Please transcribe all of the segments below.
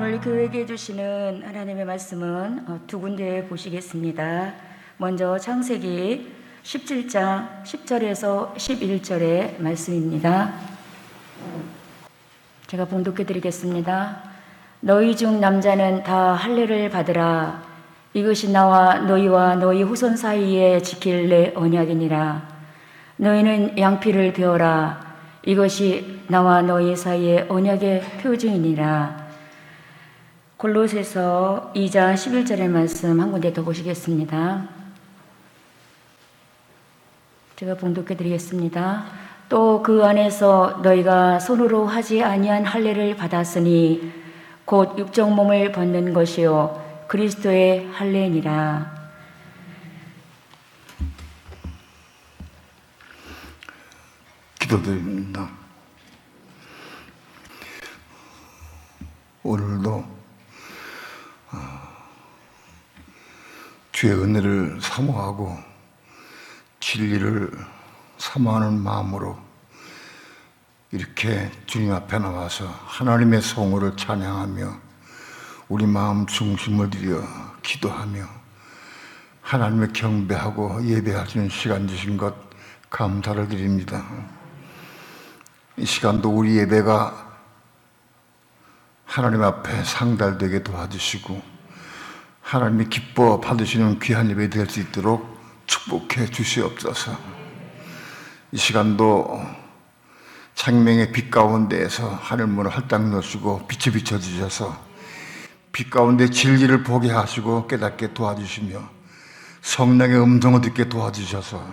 오늘 교회에게 주시는 하나님의 말씀은 두 군데 보시겠습니다. 먼저 창세기 17장 10절에서 11절의 말씀입니다. 제가 봉독해 드리겠습니다. 너희 중 남자는 다 할례를 받으라. 이것이 나와 너희와 너희 후손 사이에 지킬 내 언약이니라. 너희는 양피를 베어라. 이것이 나와 너희 사이의 언약의 표징이니라. 골로새서 2장 11절의 말씀 한 군데 더 보시겠습니다. 제가 봉독해 드리겠습니다. 또 그 안에서 너희가 손으로 하지 아니한 할례를 받았으니 곧 육적 몸을 벗는 것이요 그리스도의 할례니라. 기도드립니다. 오늘도 주의 은혜를 사모하고 진리를 사모하는 마음으로 이렇게 주님 앞에 나와서 하나님의 성호를 찬양하며 우리 마음 중심을 들여 기도하며 하나님을 경배하고 예배하시는 시간 주신 것 감사를 드립니다. 이 시간도 우리 예배가 하나님 앞에 상달되게 도와주시고 하나님이 기뻐 받으시는 귀한 예배 될 수 있도록 축복해 주시옵소서. 이 시간도 생명의 빛 가운데에서 하늘문을 활짝 여시고 빛이 비춰주셔서 빛 가운데 진리를 보게 하시고 깨닫게 도와주시며 성령의 음성을 듣게 도와주셔서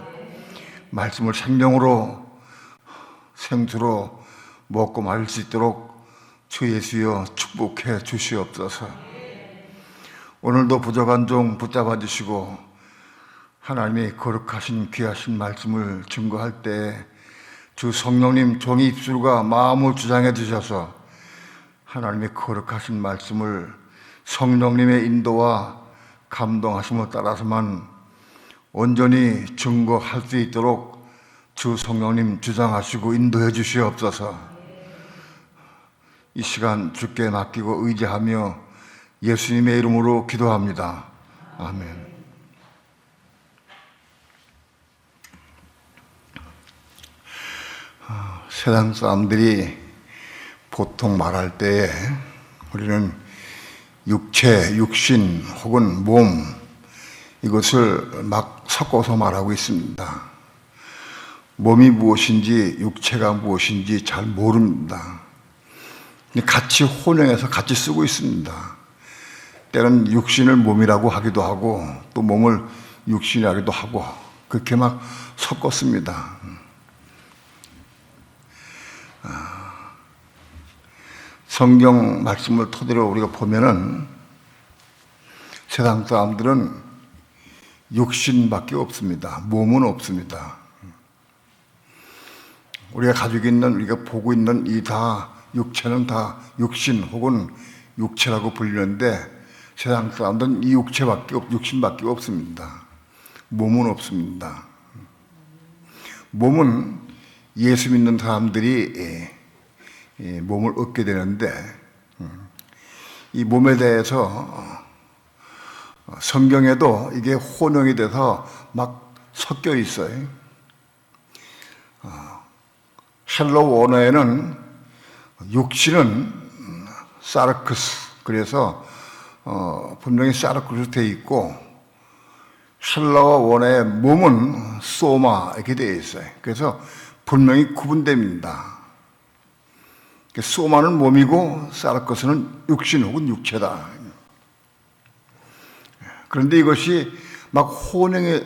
말씀을 생명으로 생수로 먹고 마실 수 있도록 주 예수여 축복해 주시옵소서. 오늘도 부족한 종 붙잡아 주시고 하나님의 거룩하신 귀하신 말씀을 증거할 때 주 성령님 종의 입술과 마음을 주장해 주셔서 하나님의 거룩하신 말씀을 성령님의 인도와 감동하심을 따라서만 온전히 증거할 수 있도록 주 성령님 주장하시고 인도해 주시옵소서. 이 시간 주께 맡기고 의지하며 예수님의 이름으로 기도합니다. 아멘. 세상 사람들이 보통 말할 때에 우리는 육체, 육신 혹은 몸 이것을 막 섞어서 말하고 있습니다. 몸이 무엇인지 육체가 무엇인지 잘 모릅니다. 같이 혼용해서 같이 쓰고 있습니다. 때는 육신을 몸이라고 하기도 하고 또 몸을 육신이라고도 하고 그렇게 막 섞었습니다. 성경 말씀을 토대로 우리가 보면은 세상 사람들은 육신밖에 없습니다. 몸은 없습니다. 우리가 가지고 있는, 우리가 보고 있는 이 다 육체는 다 육신 혹은 육체라고 불리는데 세상 사람들은 이 육신밖에 없습니다. 몸은 없습니다. 몸은 예수 믿는 사람들이 몸을 얻게 되는데 이 몸에 대해서 성경에도 이게 혼용이 돼서 막 섞여 있어요. 헬러 원어에는 육신은 사르크스, 그래서 분명히 사르크스로 되어 있고 헬러 원어의 몸은 소마 이렇게 되어 있어요. 그래서 분명히 구분됩니다. 소마는 몸이고 사르크스는 육신 혹은 육체다. 그런데 이것이 막 혼용에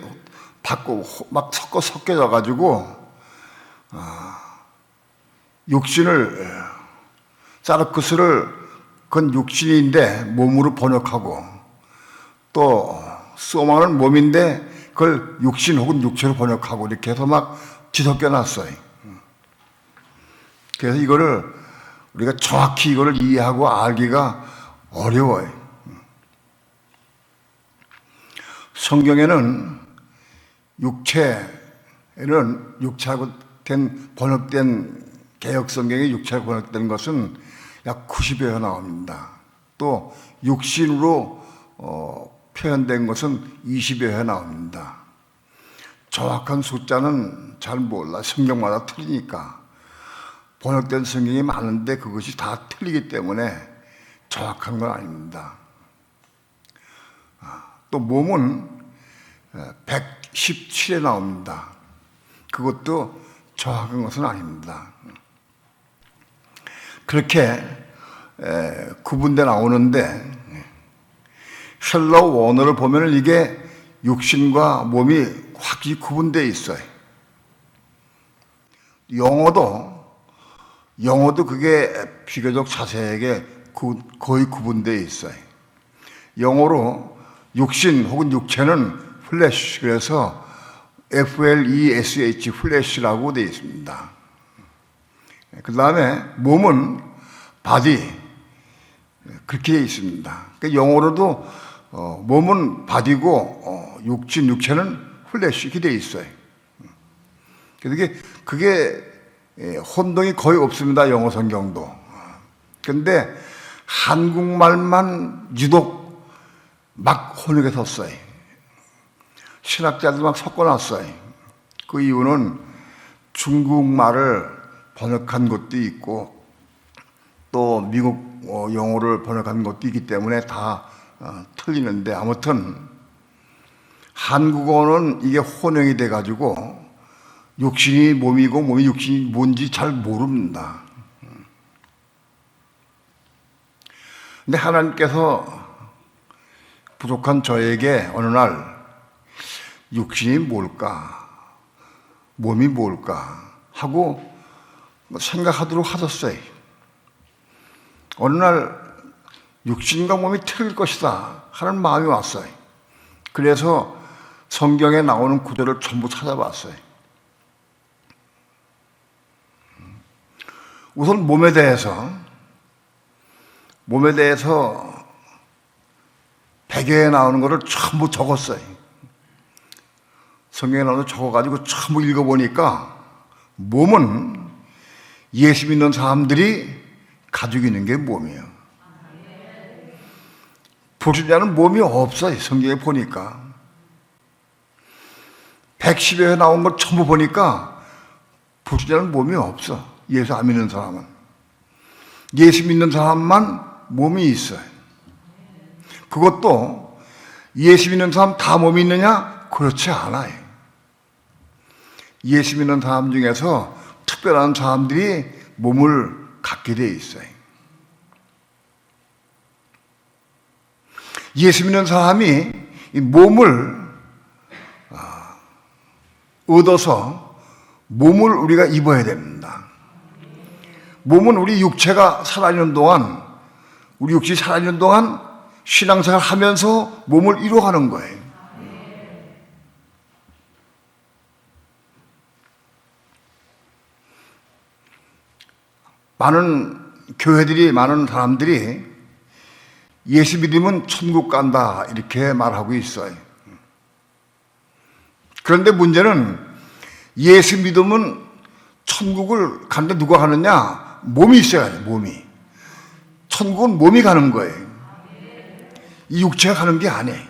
받고 막 섞여져 가지고 육신을 사르크스를 그건 육신인데 몸으로 번역하고 또 소마는 몸인데 그걸 육신 혹은 육체로 번역하고 이렇게 해서 막 뒤섞여 놨어요. 그래서 이거를 우리가 정확히 이거를 이해하고 알기가 어려워요. 성경에는 육체하고 번역된 개혁 성경에 육체로 번역된 것은 약 90여여 나옵니다. 또 육신으로 표현된 것은 20여 회 나옵니다. 정확한 숫자는 잘 몰라. 성경마다 틀리니까. 번역된 성경이 많은데 그것이 다 틀리기 때문에 정확한 건 아닙니다. 또 몸은 117에 나옵니다. 그것도 정확한 것은 아닙니다. 그렇게 구분돼 나오는데 헬러 원어를 보면 이게 육신과 몸이 확실히 구분되어 있어요. 영어도 그게 비교적 자세하게 거의 구분되어 있어요. 영어로 육신 혹은 육체는 플래시, 그래서 FLESH, 플래시라고 되어 있습니다. 그 다음에 몸은 바디, 그렇게 되어 있습니다. 그러니까 영어로도 몸은 바디고 육체는 플래시, 이렇게 되어 있어요. 그게 혼동이 거의 없습니다. 영어 성경도. 그런데 한국말만 유독 막 혼역에 섰어요. 신학자들 막 섞어놨어요. 그 이유는 중국말을 번역한 것도 있고 또 미국 영어를 번역한 것도 있기 때문에 다 틀리는데, 아무튼 한국어는 이게 혼용이 돼가지고 육신이 몸이고 몸이 육신이 뭔지 잘 모릅니다. 근데 하나님께서 부족한 저에게 어느 날 육신이 뭘까, 몸이 뭘까 하고 생각하도록 하셨어요. 어느 날 육신과 몸이 틀릴 것이다 하는 마음이 왔어요. 그래서 성경에 나오는 구절을 전부 찾아봤어요. 우선 몸에 대해서 100여에 나오는 것을 전부 적었어요. 성경에 나오는 적어가지고 전부 읽어보니까 몸은 예수 믿는 사람들이 가지고 있는 게 몸이에요. 불신자는 몸이 없어요. 성경에 보니까 110여 나온 걸 전부 보니까 불신자는 몸이 없어. 예수 안 믿는 사람은. 예수 믿는 사람만 몸이 있어요. 그것도 예수 믿는 사람 다 몸이 있느냐? 그렇지 않아요. 예수 믿는 사람 중에서 특별한 사람들이 몸을 갖게 되어 있어요. 예수 믿는 사람이 이 몸을 얻어서 몸을 우리가 입어야 됩니다. 몸은 우리 육체가 살아있는 동안, 우리 육신이 살아있는 동안 신앙생활 하면서 몸을 이루어가는 거예요. 많은 교회들이, 많은 사람들이 예수 믿으면 천국 간다 이렇게 말하고 있어요. 그런데 문제는 예수 믿으면 천국을 가는데 누가 가느냐? 몸이 있어야 돼요. 몸이. 천국은 몸이 가는 거예요. 이 육체가 가는 게 아니에요.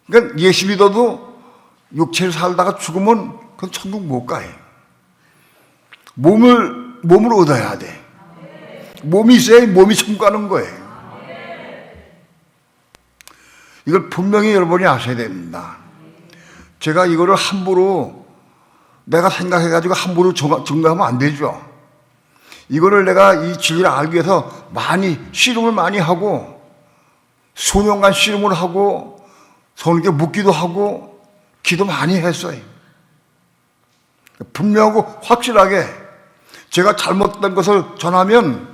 그러니까 예수 믿어도 육체를 살다가 죽으면 그건 천국 못 가요. 몸을 얻어야 돼. 몸이 있어야 몸이 천국 가는 거예요. 이걸 분명히 여러분이 아셔야 됩니다. 제가 이거를 함부로 내가 생각해가지고 함부로 증거하면 안 되죠. 이거를 내가 이 진리를 알기 위해서 씨름을 많이 하고 수년간 씨름을 하고 성령께 묻기도 하고 기도 많이 했어요. 분명하고 확실하게 제가 잘못된 것을 전하면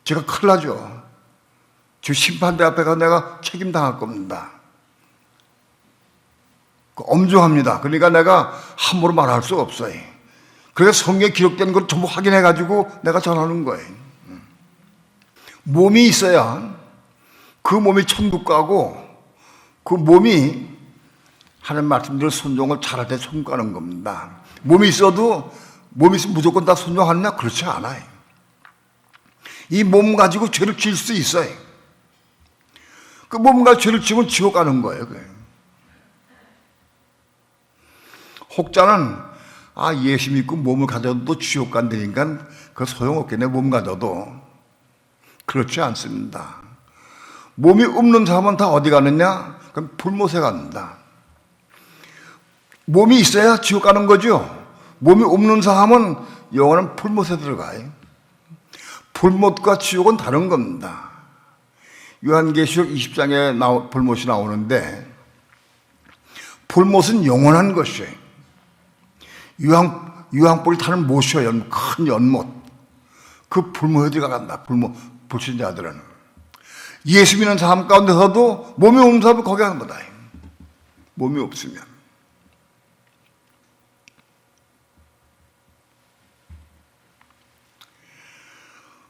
제가 큰일 나죠. 저 심판대 앞에 가서 내가 책임당할 겁니다. 엄중합니다. 그러니까 내가 함부로 말할 수 없어요. 그래서 성경에 기록된 걸 전부 확인해가지고 내가 전하는 거예요. 몸이 있어야 그 몸이 천국 가고 그 몸이 하는 말씀대로 순종을 잘할 때 천국 가는 겁니다. 몸이 있으면 무조건 다 순종하느냐? 그렇지 않아요. 이 몸 가지고 죄를 지을 수 있어요. 그 몸과 죄를 지으면 지옥 가는 거예요. 혹자는 예수 믿고 몸을 가져도 지옥 간다니까 그거 소용없겠네, 몸 가져도. 그렇지 않습니다. 몸이 없는 사람은 다 어디 가느냐? 그럼 불못에 간다. 몸이 있어야 지옥 가는 거죠. 몸이 없는 사람은 영원한 불못에 들어가요. 불못과 지옥은 다른 겁니다. 요한계시록 20장에 불못이 나오는데, 불못은 영원한 것이에요. 유황불이 타는 못이요, 큰 연못. 그 불못에 들어간다. 불신자들은. 예수 믿는 사람 가운데서도 몸이 없는 사람은 거기 가는 거다. 몸이 없으면.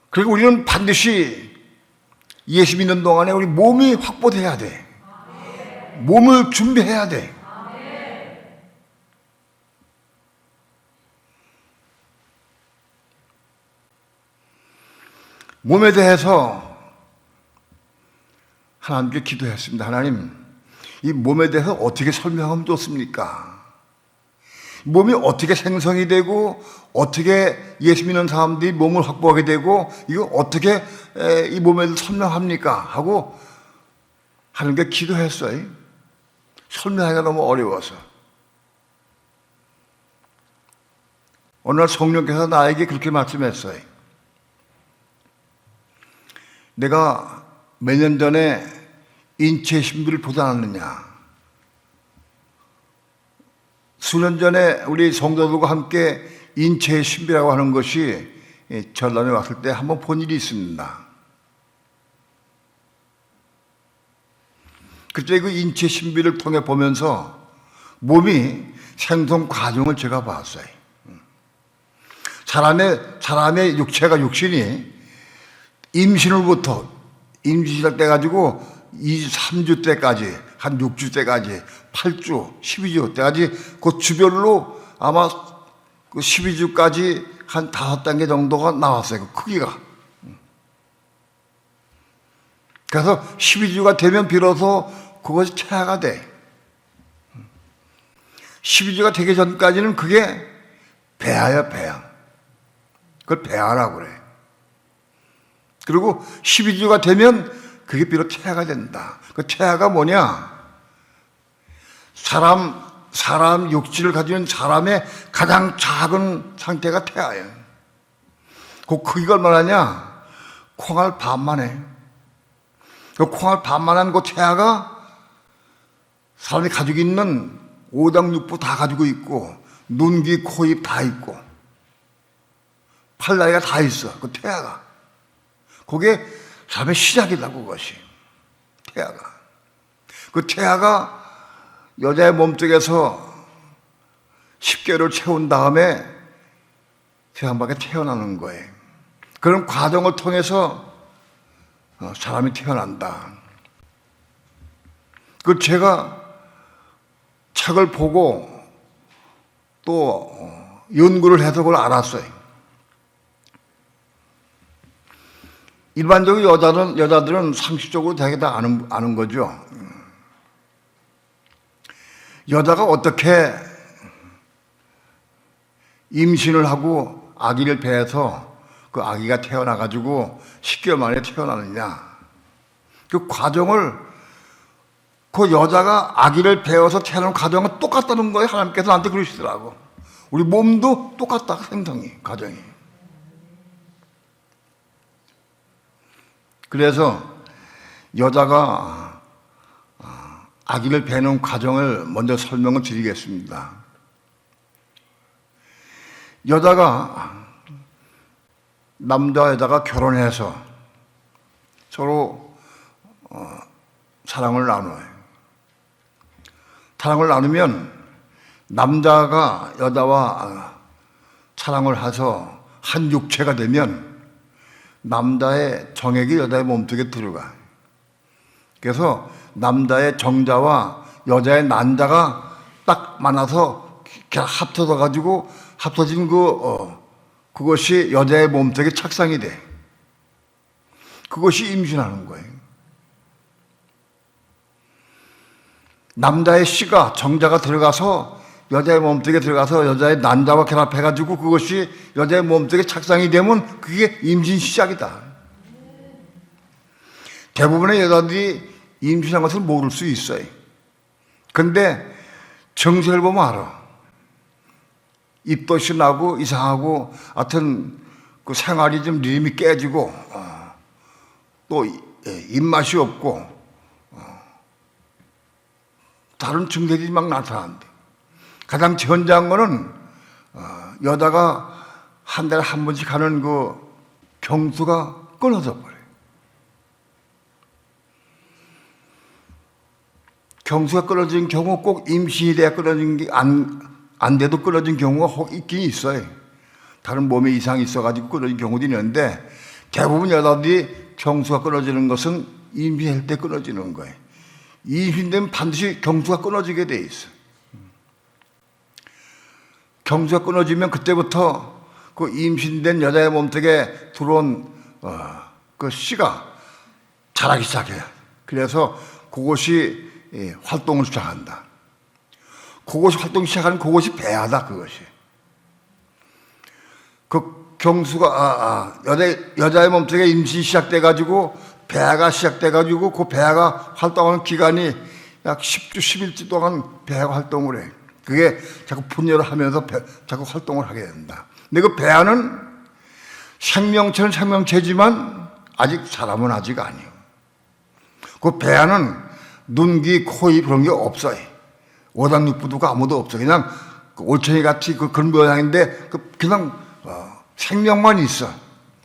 그리고 우리는 반드시 예수 믿는 동안에 우리 몸이 확보돼야 돼. 몸을 준비해야 돼. 몸에 대해서 하나님께 기도했습니다. 하나님, 이 몸에 대해서 어떻게 설명하면 좋습니까? 몸이 어떻게 생성이 되고 어떻게 예수 믿는 사람들이 몸을 확보하게 되고 이거 어떻게 이 몸에 대해서 설명합니까? 하고 하나님께 기도했어요. 설명하기가 너무 어려워서. 어느 날 성령께서 나에게 그렇게 말씀했어요. 내가 몇 년 전에 인체 신비를 보지 않았느냐? 수년 전에 우리 성도들과 함께 인체의 신비라고 하는 것이 전람에 왔을 때 한번 본 일이 있습니다. 그때 그 인체 신비를 통해 보면서 몸이 생성 과정을 제가 봤어요. 사람의 육신이 임신으로부터 임신할 때 가지고 3주 때까지, 한 6주 때까지, 8주, 12주 때까지 그 주별로 아마 그 12주까지 한 5단계 정도가 나왔어요. 그 크기가. 그래서 12주가 되면 비로소 그것이 태아가 돼. 12주가 되기 전까지는 그게 배아야, 배아. 그걸 배아라고 그래. 그리고 12주가 되면 그게 비록 태아가 된다. 그 태아가 뭐냐? 사람 육질을 가지는 사람의 가장 작은 상태가 태아예요. 그 크기가 얼마나냐? 콩알 반만 해. 그 콩알 반만한 그 태아가 사람이 가지고 있는 오장육부 다 가지고 있고, 눈, 귀, 코, 입 다 있고, 팔다리가 다 있어. 그 태아가. 그게 삶의 시작이다, 그것이. 태아가. 그 태아가 여자의 몸속에서 10개월을 채운 다음에 세상밖에 태어나는 거예요. 그런 과정을 통해서 사람이 태어난다. 그 제가 책을 보고 또 연구를 해서 그걸 알았어요. 일반적으로 여자들은 상식적으로 되게 다 아는 거죠. 여자가 어떻게 임신을 하고 아기를 배에서 그 아기가 태어나가지고 10개월 만에 태어나느냐. 그 과정을, 그 여자가 아기를 배워서 태어나는 과정은 똑같다는 거예요. 하나님께서 나한테 그러시더라고. 우리 몸도 똑같다, 생성이, 과정이. 그래서 여자가 아기를 배는 과정을 먼저 설명을 드리겠습니다. 남자와 여자가 결혼해서 서로 사랑을 나눠요. 사랑을 나누면 남자가 여자와 사랑을 해서 한 육체가 되면 남자의 정액이 여자의 몸속에 들어가. 그래서 남자의 정자와 여자의 난자가 딱 만나서 합쳐서 가지고 합쳐진 그것이 여자의 몸속에 착상이 돼. 그것이 임신하는 거예요. 남자의 씨가 정자가 들어가서 여자의 몸속에 들어가서 여자의 난자와 결합해가지고 그것이 여자의 몸속에 착상이 되면 그게 임신 시작이다. 대부분의 여자들이 임신한 것을 모를 수 있어요. 근데 정세를 보면 알아. 입덧이 나고 이상하고 하여튼 그 생활이 좀 리듬이 깨지고 또 입맛이 없고 다른 증세들이 막 나타난대. 가장 현저한 거는 여자가 한 달에 한 번씩 하는 그 경수가 끊어져 버려요. 경수가 끊어진 경우 꼭 임신이 돼야 끊어진 게 안 돼도 끊어진 경우가 혹 있긴 있어요. 다른 몸에 이상이 있어가지고 끊어진 경우도 있는데 대부분 여자들이 경수가 끊어지는 것은 임신할 때 끊어지는 거예요. 임신되면 반드시 경수가 끊어지게 돼 있어요. 경수가 끊어지면 그때부터 그 임신된 여자의 몸속에 들어온 그 씨가 자라기 시작해요. 그래서 그것이 활동을 시작한다. 그것이 활동이 시작하는 그것이 배아다. 그것이 그 경수가 여자의 몸속에 임신이 시작돼 가지고 배아가 시작돼 가지고 그 배아가 활동하는 기간이 약 10주 11주 동안 배아가 활동을 해. 그게 자꾸 분열을 하면서 자꾸 활동을 하게 된다. 근데 그 배아는 생명체는 생명체지만 아직 사람은 아직 아니에요. 그 배아는 눈, 귀, 코, 입 그런 게 없어요. 오장육부두가 아무도 없어. 그냥 올챙이 같이 그런 모양인데 그냥 생명만 있어.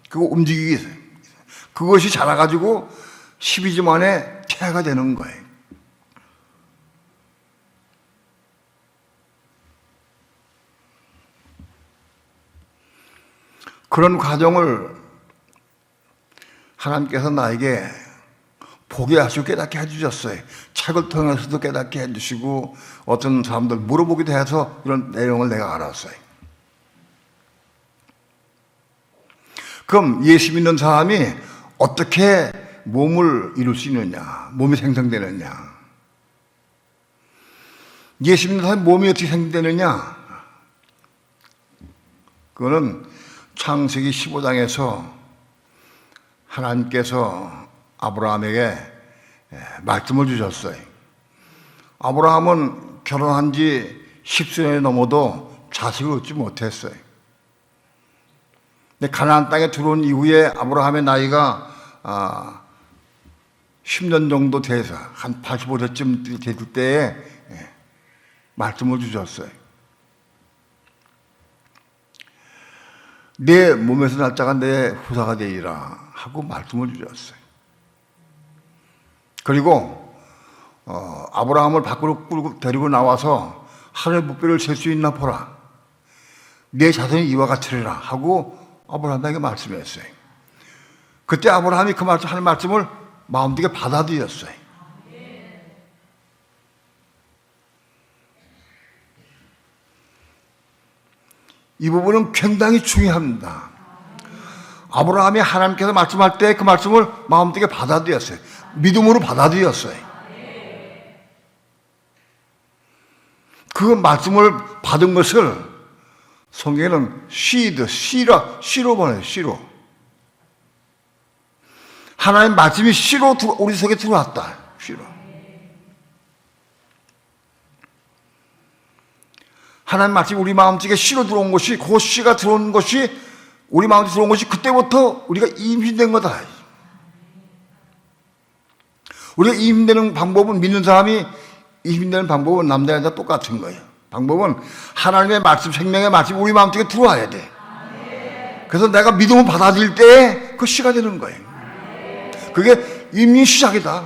그거 움직이기 있어요. 그것이 자라가지고 12주 만에 태아가 되는 거예요. 그런 과정을 하나님께서 나에게 보게 하시고 깨닫게 해주셨어요. 책을 통해서도 깨닫게 해주시고 어떤 사람들 물어보기도 해서 이런 내용을 내가 알았어요. 그럼 예수 믿는 사람이 어떻게 몸을 이룰 수 있느냐, 몸이 생성되느냐, 예수 믿는 사람이 몸이 어떻게 생성되느냐, 그거는 창세기 15장에서 하나님께서 아브라함에게 말씀을 주셨어요. 아브라함은 결혼한 지 10수년이 넘어도 자식을 얻지 못했어요. 근데 가나안 땅에 들어온 이후에 아브라함의 나이가 10년 정도 돼서 한 85세쯤 됐을 때에 말씀을 주셨어요. 내 몸에서 날 자가 내 후사가 되리라 하고 말씀을 주셨어요. 그리고 아브라함을 밖으로 끌고 데리고 나와서 하늘의 묵비를 셀 수 있나 보라. 내 자손이 이와 같으리라 하고 아브라함에게 말씀했어요. 그때 아브라함이 그 말씀, 하는 말씀을 마음속에 받아들였어요. 이 부분은 굉장히 중요합니다. 아브라함이 하나님께서 말씀할 때 그 말씀을 마음속에 받아들였어요. 믿음으로 받아들였어요. 그 말씀을 받은 것을 성경에는 씨로 보내요. 씨로. 하나님 말씀이 씨로 우리 속에 들어왔다. 씨로. 하나님 말씀이 우리 마음속에 씨로 들어온 것이, 그 씨가 들어온 것이, 우리 마음속에 들어온 것이 그때부터 우리가 임신된 거다. 우리가 임신되는 방법은, 믿는 사람이 임신되는 방법은 남자 여자 똑같은 거예요. 방법은 하나님의 말씀, 생명의 말씀이 우리 마음속에 들어와야 돼. 그래서 내가 믿음을 받아들일 때 그 씨가 되는 거예요. 그게 임신 시작이다.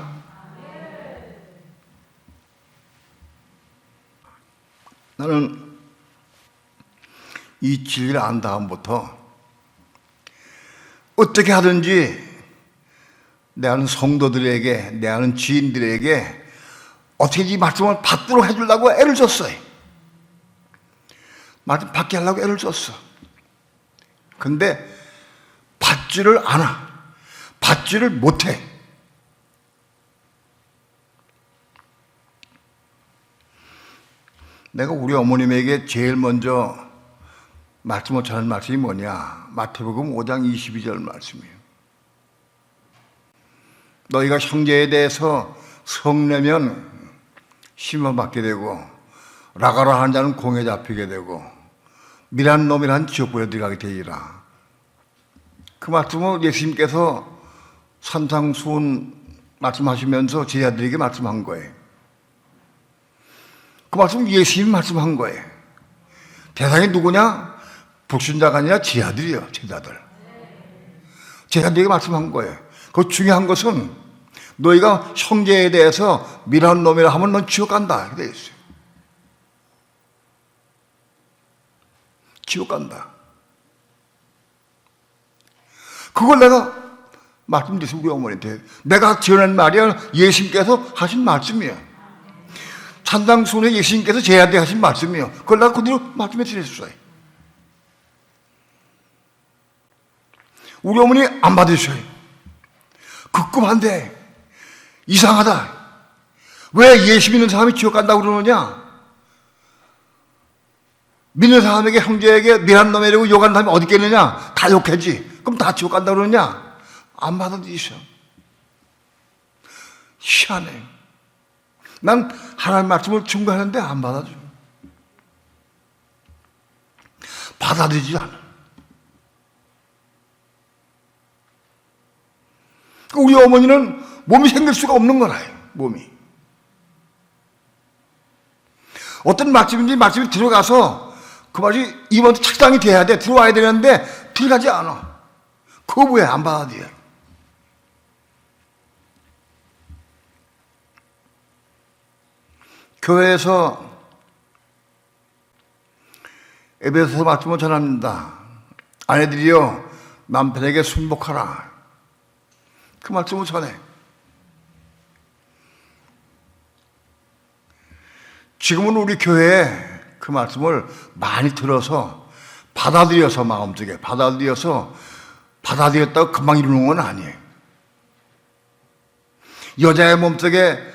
나는 이 진리를 안 다음부터 어떻게 하든지 내 아는 성도들에게, 내 아는 지인들에게 어떻게 이 말씀을 받도록 해주려고 애를 썼어요. 말씀 받게 하려고 애를 썼어. 근데 받지를 않아. 받지를 못해. 내가 우리 어머님에게 제일 먼저 말씀을 전한 말씀이 뭐냐? 마태복음 5장 22절 말씀이에요. 너희가 형제에 대해서 성내면 심판받게 되고 라가라 하는 자는 공에 잡히게 되고 미란 놈이란 지옥불에 들어가게 되리라. 그 말씀을 예수님께서 산상수훈 말씀하시면서 제자들에게 말씀한 거예요. 그 말씀은 예수님이 말씀한 거예요. 대상이 누구냐? 불신자가 아니라 제자들이에요. 제자들. 제자들에게 말씀한 거예요. 그 중요한 것은 너희가 형제에 대해서 미란 놈이라 하면 넌 지옥 간다. 이렇게 되어 있어요. 지옥 간다. 그걸 내가 말씀드렸어요. 우리 어머니한테. 내가 지어낸 말이야. 예수님께서 하신 말씀이에요. 산상수훈에 예수님께서 제자들에게 하신 말씀이에요. 그걸 내가 그대로 말씀해 드렸어요. 우리 어머니 안 받으셔요. 급급한데 이상하다. 왜 예수 믿는 사람이 지옥 간다고 그러느냐? 믿는 사람에게 형제에게 미란 놈이라고 욕하는 사람이 어디 있겠느냐? 다 욕하지. 그럼 다 지옥 간다고 그러느냐? 안 받아들이셔. 희한해. 난 하나님 말씀을 증거하는데 안 받아줘. 받아들이지 않아. 우리 어머니는 몸이 생길 수가 없는 거라요. 몸이. 어떤 맛집인지 맛집에 들어가서 그 맛이 이번 책상이 돼야 돼. 들어와야 되는데 들어가지 않아. 그거 왜 안 받아들여? 교회에서 에베소서 말씀을 전합니다. 아내들이여 남편에게 순복하라. 그 말씀을 전해. 지금은 우리 교회에 그 말씀을 많이 들어서 받아들여서 마음속에 받아들였다고 금방 이루는 건 아니에요. 여자의 몸속에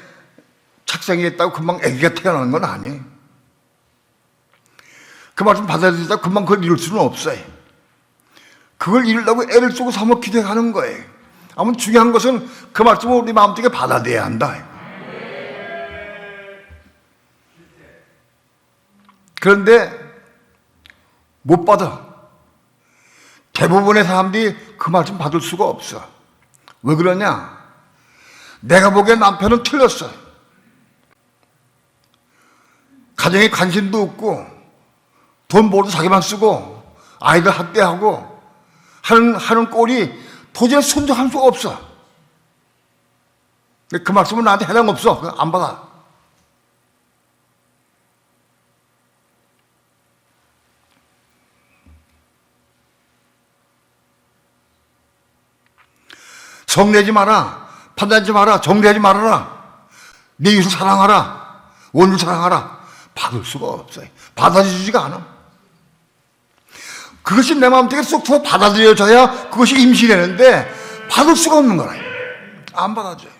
착생이 있다고 금방 아기가 태어나는 건 아니에요. 그 말씀 받아들였다고 금방 그걸 이룰 수는 없어요. 그걸 이루려고 애를 쓰고 사모 기도하는 거예요. 아무튼 중요한 것은 그 말씀을 우리 마음속에 받아들여야 한다. 그런데 못 받아. 대부분의 사람들이 그 말씀 받을 수가 없어. 왜 그러냐? 내가 보기엔 남편은 틀렸어. 가정에 관심도 없고 돈 벌어도 자기만 쓰고 아이들 학대하고 하는 꼴이 도저히 순종할 수가 없어. 그 말씀은 나한테 해당 없어. 안 받아. 성내지 마라. 판단하지 마라. 정죄하지 말아라. 내 이웃을 사랑하라. 원을 사랑하라. 받을 수가 없어요. 받아들이지가 않아. 그것이 내 마음속에 쏙 들어 받아들여져야 그것이 임신되는데 받을 수가 없는 거라. 안 받아줘요.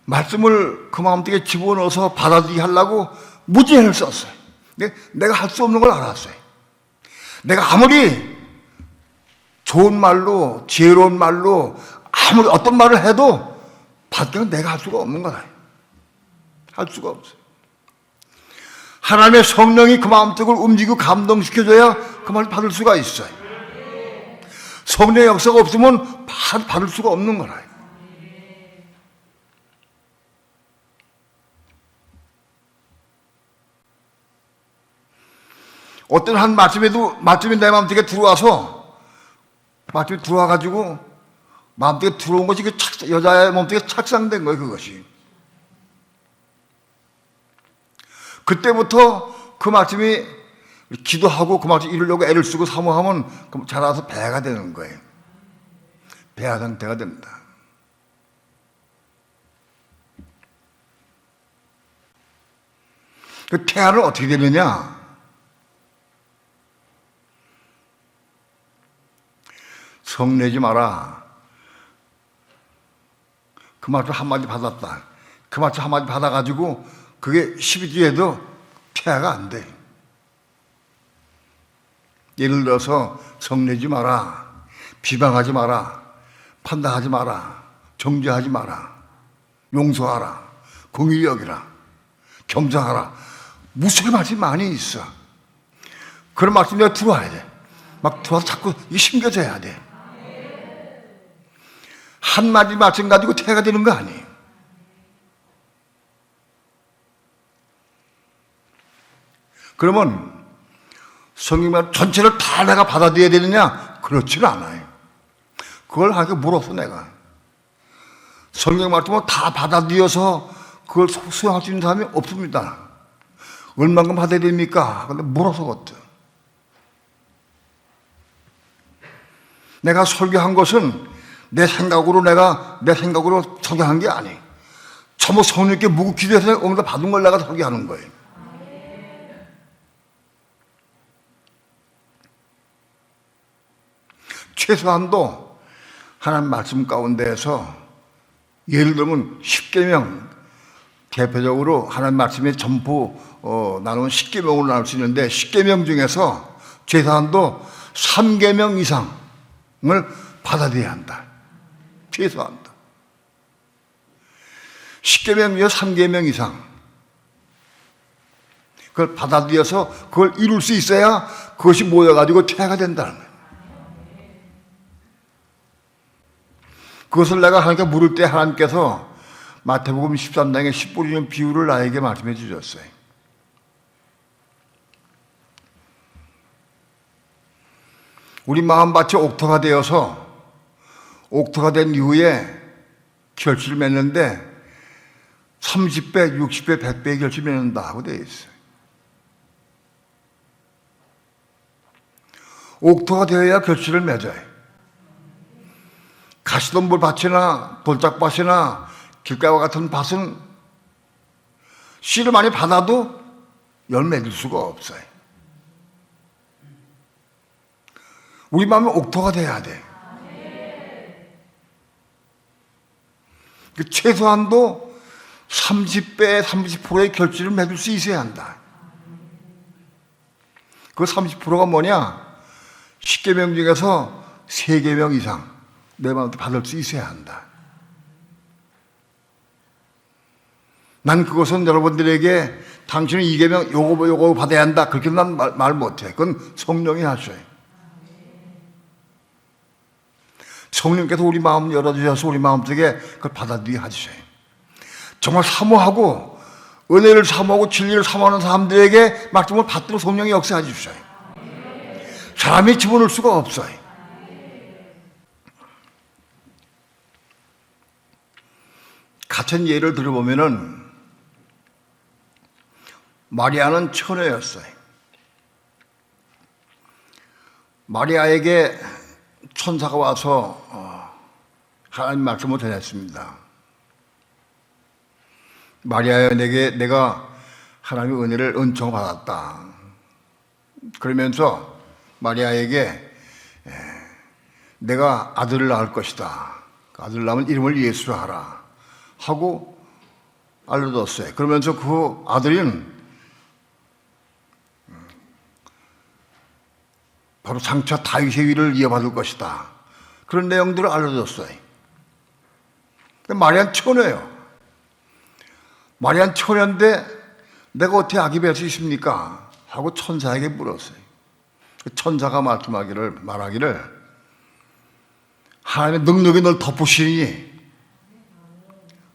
말씀을 그 마음속에 집어넣어서 받아들이게 하려고 무지해를 썼어요. 내가 할 수 없는 걸 알았어요. 내가 아무리 좋은 말로 지혜로운 말로 아무리 어떤 말을 해도 받기는 내가 할 수가 없는 거다. 할 수가 없어요. 하나님의 성령이 그 마음속을 움직이고 감동시켜줘야 그 말을 받을 수가 있어요. 성령의 역사가 없으면 받을 수가 없는 거라. 어떤 한 말씀이 내 마음속에 들어와서 말씀이 들어와가지고 마음속에 들어온 것이 그 여자의 몸속에 착상된 거예요. 그것이. 그때부터 그 말씀이 기도하고 그 말씀 이루려고 애를 쓰고 사모하면 자라서 배가 되는 거예요. 배아 상태가 됩니다. 그 태아는 어떻게 되느냐? 성내지 마라. 그 말씀 한마디 받았다. 그 말씀 한마디 받아가지고 그게 10일 뒤에도 태아가 안 돼. 예를 들어서 성내지 마라, 비방하지 마라, 판단하지 마라, 정죄하지 마라, 용서하라, 공의를 여기라, 겸상하라. 무수히 말씀이 많이 있어. 그런 말씀 내가 들어와야 돼. 막 들어와서 자꾸 이게 심겨져야 돼. 한마디 말씀 가지고 태가 되는 거 아니에요. 그러면 성경 전체를 다 내가 받아들여야 되느냐? 그렇지는 않아요. 그걸 하게 물었어 내가. 성경 말씀을 다 받아들여서 그걸 수용할 수 있는 사람이 없습니다. 얼만큼 받아야 됩니까? 근데 물어서 그것도. 내가 설교한 것은 내 생각으로 설교한 게 아니에요. 전부 성령께 묵고 기도해서 응답 받은 걸 내가 설교하는 거예요. 최소한도 하나님 말씀 가운데에서 예를 들면 십계명, 대표적으로 하나님 말씀에 전부 나누면 십계명으로 나눌 수 있는데 십계명 중에서 최소한도 3계명 이상을 받아들여야 한다. 최소한도. 십계명 중에 3계명 이상. 그걸 받아들여서 그걸 이룰 수 있어야 그것이 모여가지고 태가 된다는 거예요. 그것을 내가 하나님께 물을 때 하나님께서 마태복음 13장에 10뿌리는 비유를 나에게 말씀해 주셨어요. 우리 마음밭이 옥토가 되어서 옥토가 된 이후에 결실을 맺는데 30배, 60배, 100배의 결실을 맺는다 하고 되어 있어요. 옥토가 되어야 결실을 맺어요. 가시덤불 밭이나 돌짝밭이나 길가와 같은 밭은 씨를 많이 받아도 열매 맺을 수가 없어요. 우리 마음은 옥토가 돼야 돼. 최소한도 30배, 30%의 결실을 맺을 수 있어야 한다. 그 30%가 뭐냐? 10계명 중에서 3계명 이상 내 마음도 받을 수 있어야 한다. 난 그것은 여러분들에게 당신은 2계명 요거 받아야 한다. 그렇게 난 말 못해. 그건 성령이 하셔요. 성령께서 우리 마음 열어주셔서 우리 마음속에 그걸 받아들이게 해주셔요. 정말 사모하고 은혜를 사모하고 진리를 사모하는 사람들에게 말씀을 받도록 성령이 역사해 주셔요. 사람이 집어넣을 수가 없어요. 같은 예를 들어보면은 마리아는 처녀였어요. 마리아에게 천사가 와서 하나님 말씀을 전했습니다. 마리아야, 내가 하나님의 은혜를 은총받았다. 그러면서 마리아에게 내가 아들을 낳을 것이다. 아들을 낳으면 이름을 예수로 하라 하고 알려줬어요. 그러면서 그 아들은 바로 장차 다윗의 위를 이어받을 것이다. 그런 내용들을 알려줬어요. 마리아는 처녀예요. 마리아는 처녀인데 내가 어떻게 아기 뵐 수 있습니까? 하고 천사에게 물었어요. 천사가 말하기를 하나님의 능력이 널 덮으시니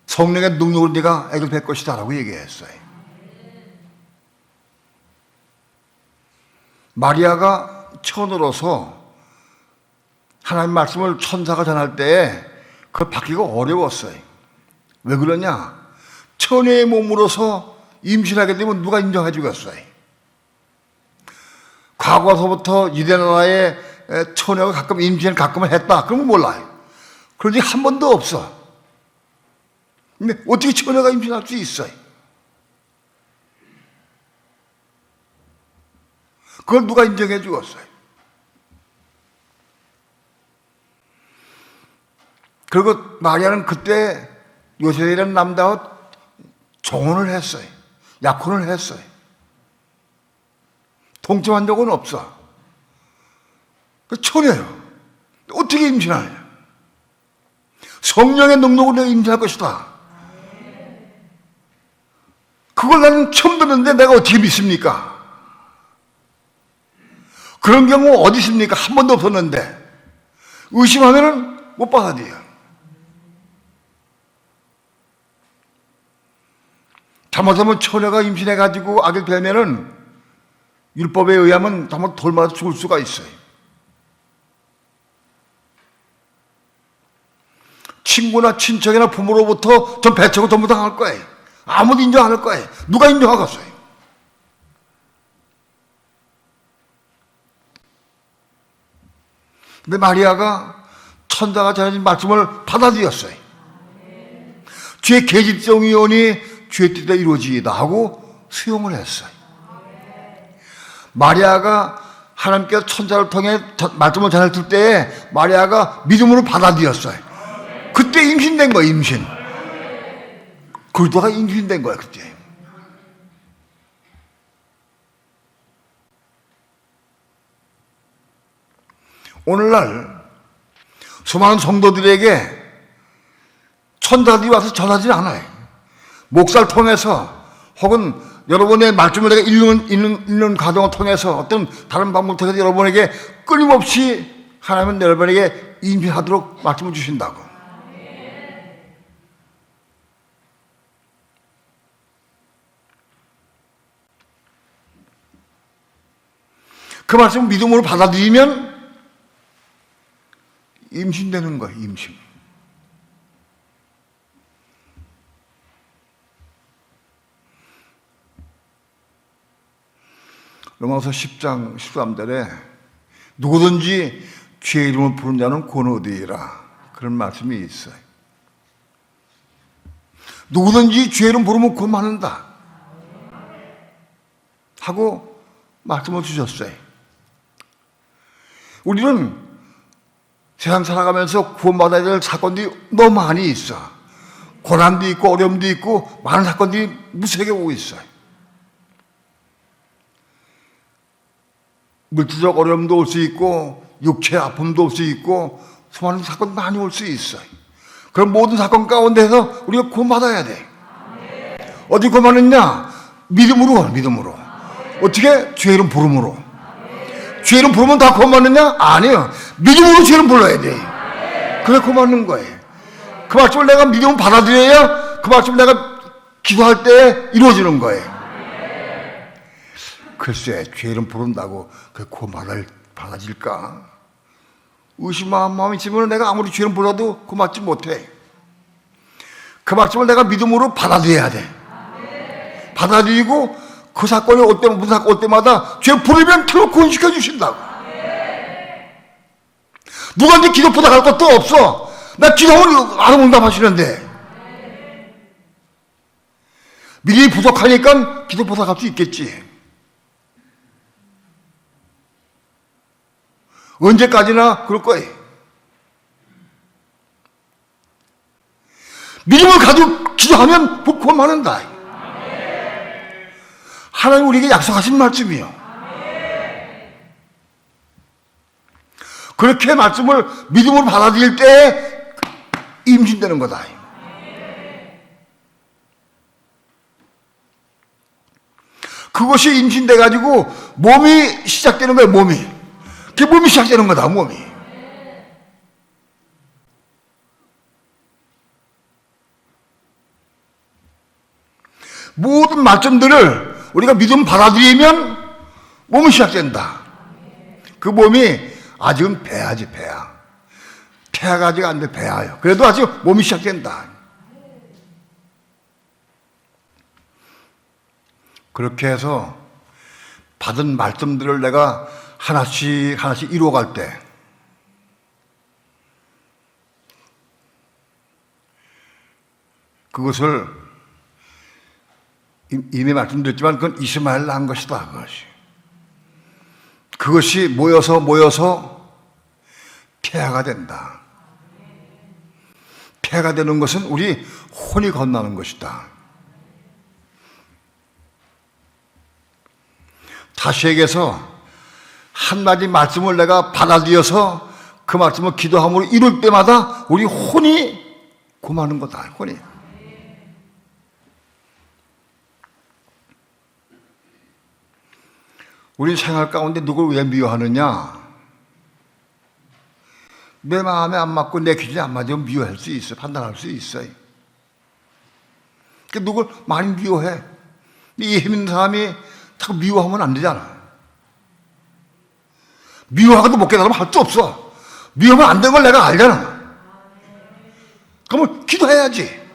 성령의 능력으로 네가 아기를 뵐 것이다 라고 얘기했어요. 마리아가 처녀로서 하나님 말씀을 천사가 전할 때 그걸 받기가 어려웠어요. 왜 그러냐? 처녀의 몸으로서 임신하게 되면 누가 인정해 주겠어요? 과거서부터 유대나라의 처녀가 가끔 임신을 가끔은 했다. 그러면 몰라요. 그런 적이 한 번도 없어. 근데 어떻게 처녀가 임신할 수 있어요? 그걸 누가 인정해 주었어요? 그리고 마리아는 그때 요셉이라는 남자와 정혼을 했어요. 약혼을 했어요. 동침한 적은 없어. 그 처녀예요. 어떻게 임신하냐? 성령의 능력으로 임신할 것이다. 그걸 나는 처음 듣는데 내가 어떻게 믿습니까? 그런 경우 어디 있습니까? 한 번도 없었는데 의심하면은 못 받아들여요. 잘못하면 처녀가 임신해가지고 아기를 배면은 율법에 의하면 잘못 돌 맞아 죽을 수가 있어요. 친구나 친척이나 부모로부터 전 배척을 전부 당할 거예요. 아무도 인정 안 할 거예요. 누가 인정하겠어요? 근데 마리아가 천사가 전해진 말씀을 받아들였어요. 주의 계집종이오니 주의 뜻에 이루어지이다 하고 수용을 했어요. 마리아가 하나님께서 천사를 통해 말씀을 전했을 때에 마리아가 믿음으로 받아들였어요. 그때 임신된 거예요, 임신. 그러다가 임신된 거예요, 그때. 오늘날 수많은 성도들에게 천사들이 와서 전하지 않아요. 목사를 통해서 혹은 여러분의 말씀을 내가 읽는 과정을 통해서 어떤 다른 방법을 통해서 여러분에게 끊임없이 하나님은 여러분에게 임신하도록 말씀을 주신다고. 그 말씀을 믿음으로 받아들이면 임신되는 거예요, 임신. 로마서 10장 13절에 누구든지 주의 이름을 부른 자는 구원 얻으리라 그런 말씀이 있어요. 누구든지 주의 이름 부르면 구원 받는다 하고 말씀을 주셨어요. 우리는 세상 살아가면서 구원받아야 될 사건들이 너무 많이 있어. 고난도 있고 어려움도 있고 많은 사건들이 무색해 오고 있어요. 물질적 어려움도 올 수 있고 육체 아픔도 올 수 있고 수많은 사건 많이 올 수 있어요. 그런 모든 사건 가운데서 우리가 구원받아야 돼. 어디 구원받느냐? 믿음으로. 어떻게? 주의 이름 부름으로. 주의 이름 부르면 다 구원받느냐? 아니요. 믿음으로 주의 이름 불러야 돼. 그래 구원받는 거예요. 그 말씀을 내가 믿음으로 받아들여야 그 말씀을 내가 기도할 때 이루어지는 거예요. 글쎄, 주의 이름 부른다고 그 구원 받아질까? 의심한 마음이 있으면 내가 아무리 주의 이름 불러도 구원 받지 못해. 그 말씀을 내가 믿음으로 받아들여야 돼. 받아들이고 그 사건이 올 때마다, 무슨 사건 올 때마다 주의 부르면 틀어 구원시켜 주신다고. 누구한테 기도 부탁할 것도 없어. 나 기도하면 알아 응답하시는데. 믿음이 부족하니까 기도 부탁할 수 있겠지. 언제까지나 그럴 거예요. 믿음을 가지고 기도하면 구원받는다. 하나님 우리에게 약속하신 말씀이요. 그렇게 말씀을 믿음으로 받아들일 때 임신되는 거다. 그것이 임신돼가지고 몸이 시작되는 거예요, 몸이. 그 몸이 시작되는 거다, 몸이. 모든 말씀들을 우리가 믿음 받아들이면 몸이 시작된다. 그 몸이 아직은 배야지, 배야. 태아가 아직 안 돼, 배야요. 그래도 아직 몸이 시작된다. 그렇게 해서 받은 말씀들을 내가 하나씩 이루어갈 때 그것을 이미 말씀드렸지만 그건 이스마엘 낳은 것이다. 그것이 그것이 모여서 폐하가 된다. 폐하가 되는 것은 우리 혼이 건너는 것이다. 다시 얘기해서 한마디 말씀을 내가 받아들여서 그 말씀을 기도함으로 이룰 때마다 우리 혼이 고마는 거다. 혼이. 우리 생활 가운데 누굴 왜 미워하느냐? 내 마음에 안 맞고 내 기준에 안 맞으면 미워할 수 있어. 판단할 수 있어요. 그 누굴 많이 미워해. 이 힘 있는 사람이 자꾸 미워하면 안 되잖아. 미워하고도 못 깨달으면 할 수 없어. 미워하면 안 되는 걸 내가 알잖아. 그러면 기도해야지.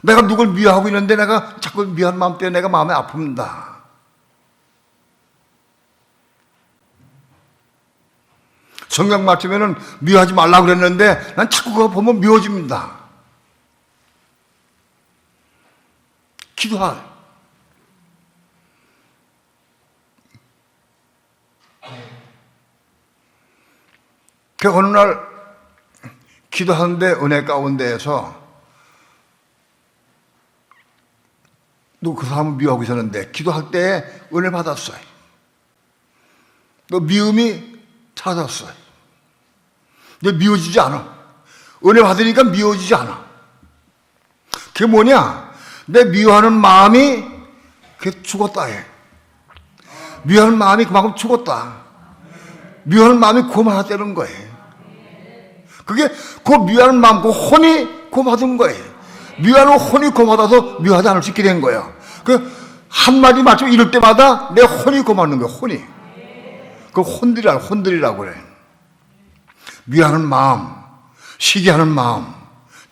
내가 누굴 미워하고 있는데 내가 자꾸 미워한 마음 때문에 내가 마음이 아픕니다. 성경 말씀에는 미워하지 말라고 그랬는데 난 자꾸 그거 보면 미워집니다. 기도할. 그 어느 날 기도하는데 은혜 가운데에서 그 사람을 미워하고 있었는데 기도할 때 은혜 받았어요. 또 미움이 찾았어요. 근데 미워지지 않아. 은혜 받으니까 미워지지 않아. 그게 뭐냐? 내 미워하는 마음이 그게 죽었다 해. 미워하는 마음이 그만큼 죽었다. 미워하는 마음이 고마웠다는 거예요. 그게 그 미워하는 마음, 그 혼이 고마운 거예요. 미워하는 혼이 고마워서 미워하지 않을 수 있게 된 거예요. 그 한마디 말씀 이럴 때마다 내 혼이 고마운 거예요. 혼이. 그 혼들이라고 그래. 미워하는 마음, 시기하는 마음,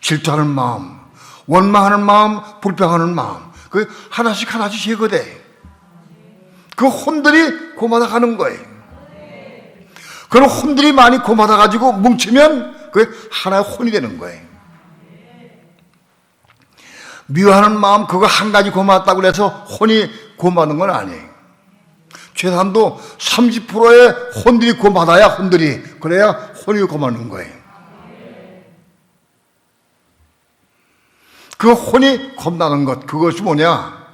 질투하는 마음, 원망하는 마음, 불평하는 마음. 그 하나씩 제거돼. 그 혼들이 고마다 가는 거예요. 그런 혼들이 많이 고마다 가지고 뭉치면 그게 하나의 혼이 되는 거예요. 미워하는 마음 그거 한 가지 고맙다고 해서 혼이 고마운 건 아니에요. 최소한도 30%의 혼들이 고마다야 혼들이. 그래야 혼이 고마운 거예요. 그 혼이 겁나는 것 그것이 뭐냐?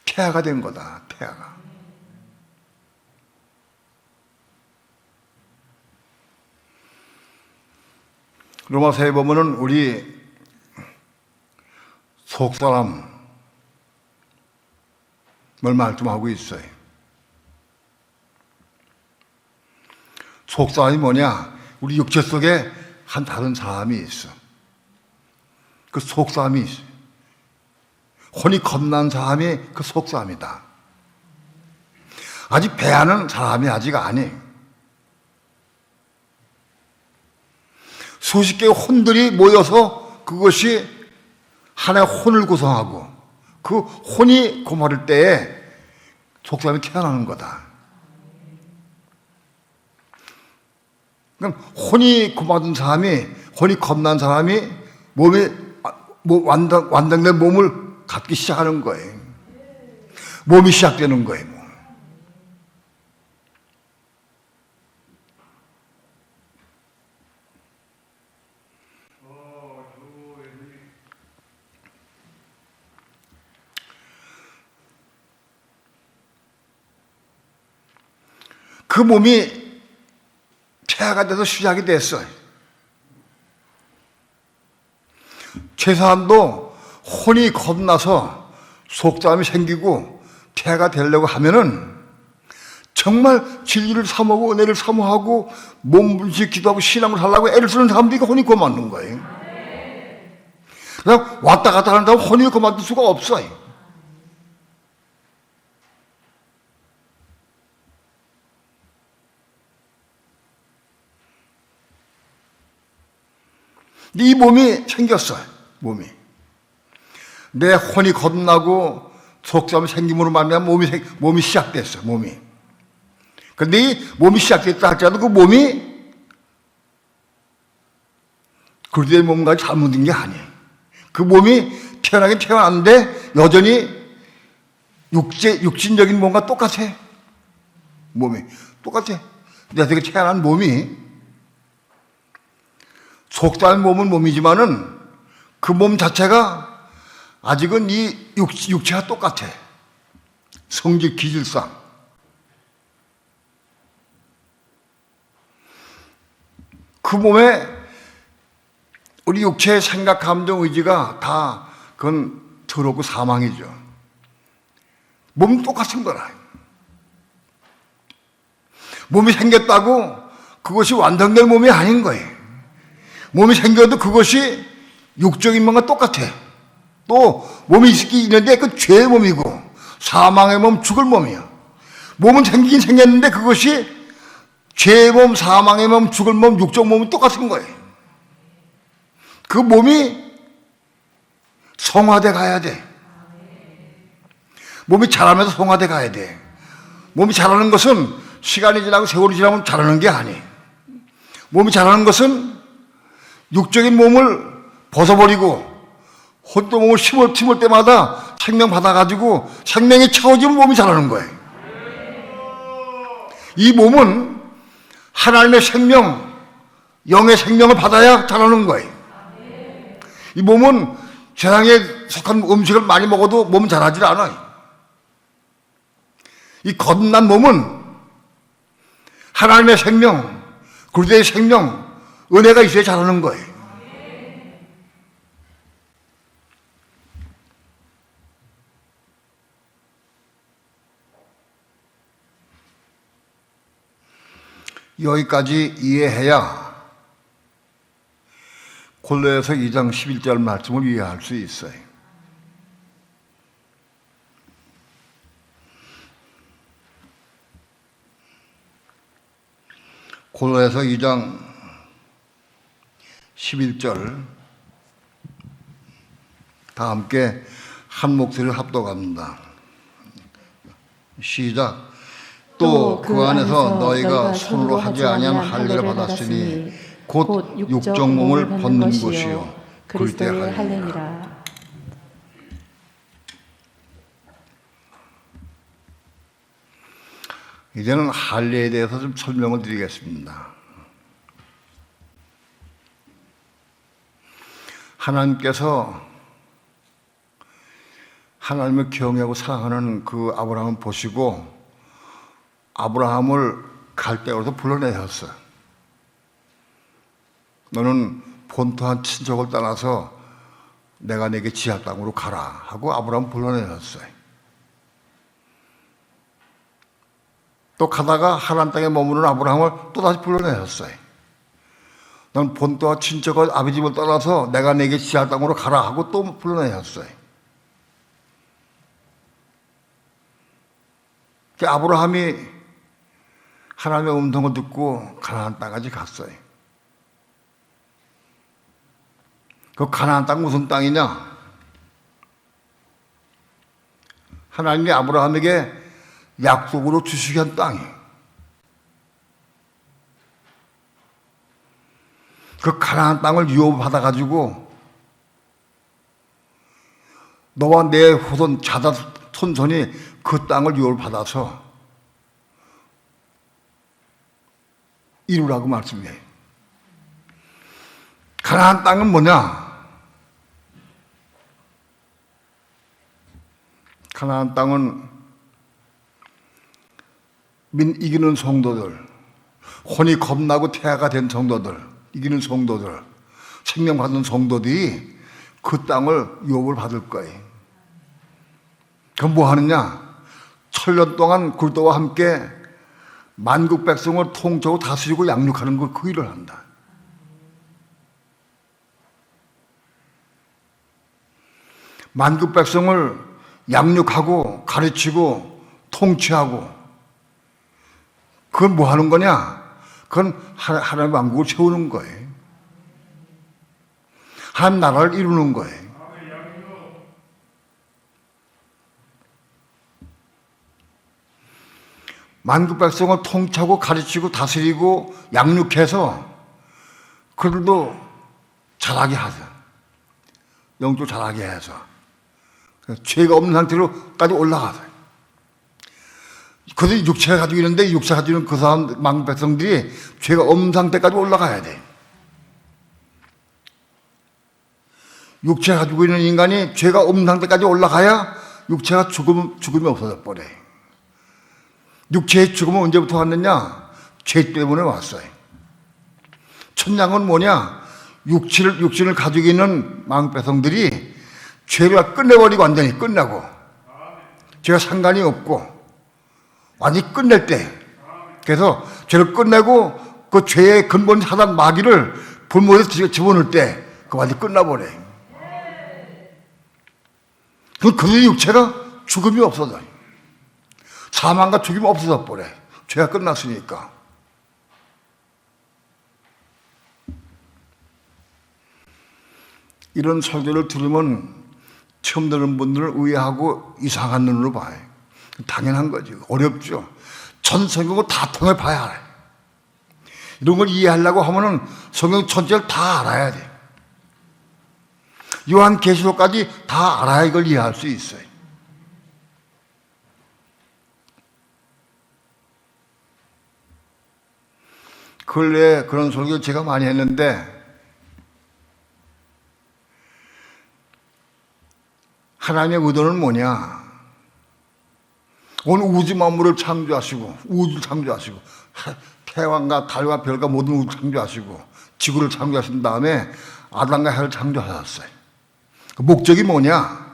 폐하가 된 거다. 폐하가. 로마서에 보면은 우리 속사람을 말씀하고 있어요. 속사람이 뭐냐? 우리 육체 속에 한 다른 사람이 있어. 그 속사람이 있어. 혼이 겁난 사람이 그 속사람이다. 아직 배하는 사람이 아직 아니. 수십 개의 혼들이 모여서 그것이 하나의 혼을 구성하고 그 혼이 고마를 때에 속사람이 태어나는 거다. 그럼 혼이 고마든 사람이, 혼이 겁난 사람이 완성된 몸을 갖기 시작하는 거예요. 몸이 시작되는 거예요. 그 몸이 폐하가 돼서 시작이 됐어요. 최소한도 혼이 겁나서 속담이 생기고 폐하가 되려고 하면은 정말 진리를 사모하고 은혜를 사모하고 몸부림치 기도하고 신앙을 하려고 애를 쓰는 사람들이 혼이 고맞는 거예요. 그냥 왔다 갔다 하는 사람 혼이 고맞을 수가 없어요. 이 몸이 생겼어요. 몸이. 내 혼이 겁나고 속담이 생김으로 말미암아 몸이 시작됐어. 몸이. 근데 이 몸이 시작됐다 할지라도 그 몸이 그리스도의 몸과 잘못된 게 아니에요. 그 몸이 태어나긴 태어났는데 여전히 육신적인 몸과 똑같아. 몸이 똑같아. 내가 태어난 몸이 속단한 몸은 몸이지만은 그 몸 자체가 아직은 이 육체와 똑같아. 성질 기질상. 그 몸에 우리 육체의 생각, 감정, 의지가 다 그건 더럽고 사망이죠. 몸은 똑같은 거라. 몸이 생겼다고 그것이 완성된 몸이 아닌 거예요. 몸이 생겨도 그것이 육적인 몸과 똑같아. 또 몸이 있는데 그 죄의 몸이고 사망의 몸, 죽을 몸이야. 몸은 생기긴 생겼는데 그것이 죄의 몸, 사망의 몸, 죽을 몸, 육적 몸은 똑같은 거예요. 그 몸이 성화돼 가야 돼. 몸이 자라면서 성화돼 가야 돼. 몸이 자라는 것은 시간이 지나고 세월이 지나면 자라는 게 아니에요. 몸이 자라는 것은 육적인 몸을 벗어버리고 헛도 몸을 심을 때마다 생명 받아가지고 생명이 차오지면 몸이 자라는 거예요. 이 몸은 하나님의 생명, 영의 생명을 받아야 자라는 거예요. 이 몸은 세상에 속한 음식을 많이 먹어도 몸은 자라질 않아요. 이 거듭난 몸은 하나님의 생명, 그리스도의 생명, 은혜가 있어야 자라는 거예요. 여기까지 이해해야 골로새서 2장 11절 말씀을 이해할 수 있어요. 골로새서 2장 11절 다 함께 한 목소리를 합독합니다. 시작. 또 그 안에서 너희가 손으로 하지 아니한 할례를 받았으니 곧 육적 몸을 벗는 것이요 그리스도의 할례니라. 이제는 할례에 대해서 좀 설명을 드리겠습니다. 하나님께서 하나님을 경외하고 사랑하는 그 아브라함을 보시고 아브라함을 갈대아로서 불러내셨어요. 너는 본토한 친족을 떠나서 내가 내게 지할 땅으로 가라 하고 아브라함을 불러내셨어요. 또 가다가 하란 땅에 머무는 아브라함을 또다시 불러내셨어요. 넌 본토와 친척과 아버지 집을 떠나서 내가 내게 지할 땅으로 가라 하고 또 불러내셨어요. 아브라함이 하나님의 음성을 듣고 가나안 땅까지 갔어요. 그 가나안 땅 무슨 땅이냐? 하나님이 아브라함에게 약속으로 주시게 한 땅이에요. 그 가나안 땅을 유업받아가지고 너와 내 후손 자손 손손이 그 땅을 유업을 받아서 이루라고 말씀해요. 가나안 땅은 뭐냐? 가나안 땅은 이기는 성도들, 혼이 겁나고 태아가 된 성도들, 이기는 성도들, 생명받는 성도들이 그 땅을 유업을 받을 거예요. 그럼 뭐 하느냐? 천년 동안 굴도와 함께 만국 백성을 통치하고 다스리고 양육하는 걸 그 일을 한다. 만국 백성을 양육하고 가르치고 통치하고 그건 뭐 하는 거냐? 그건 하나님의 왕국을 세우는 거예요. 하나님 나라를 이루는 거예요. 만국 백성을 통치하고 가르치고 다스리고 양육해서 그들도 자라게 하자. 영적 자라게 해서 죄가 없는 상태로까지 올라가서 그들이 육체가 가지고 있는데 육체가 가지고 있는 그 사람 망 백성들이 죄가 없는 상태까지 올라가야 돼. 육체가 가지고 있는 인간이 죄가 없는 상태까지 올라가야 육체가 죽음이 없어져 버려. 육체의 죽음은 언제부터 왔느냐? 죄 때문에 왔어요. 천냥은 뭐냐? 육신을 가지고 있는 망백성들이 죄를 끝내버리고 완전히 끝나고 죄가 상관이 없고 완전히 끝낼 때, 그래서 죄를 끝내고 그 죄의 근본 사단 마귀를 불못에 집어넣을 때 그 완전히 끝나버려요. 그럼 그들의 육체가 죽음이 없어져요. 사망과 죽음이 없어져 버려요. 죄가 끝났으니까. 이런 설교를 들으면 처음 듣는 분들은 의아하고 이상한 눈으로 봐요. 당연한 거죠. 어렵죠. 전 성경을 다 통해 봐야 알아요. 이런 걸 이해하려고 하면은 성경 전체를 다 알아야 돼. 요한계시록까지 다 알아야 이걸 이해할 수 있어요. 근래에 그런 설교를 제가 많이 했는데 하나님의 의도는 뭐냐? 온 우주 만물을 창조하시고 우주를 창조하시고 태양과 달과 별과 모든 우주를 창조하시고 지구를 창조하신 다음에 아담과 해를 창조하셨어요. 그 목적이 뭐냐?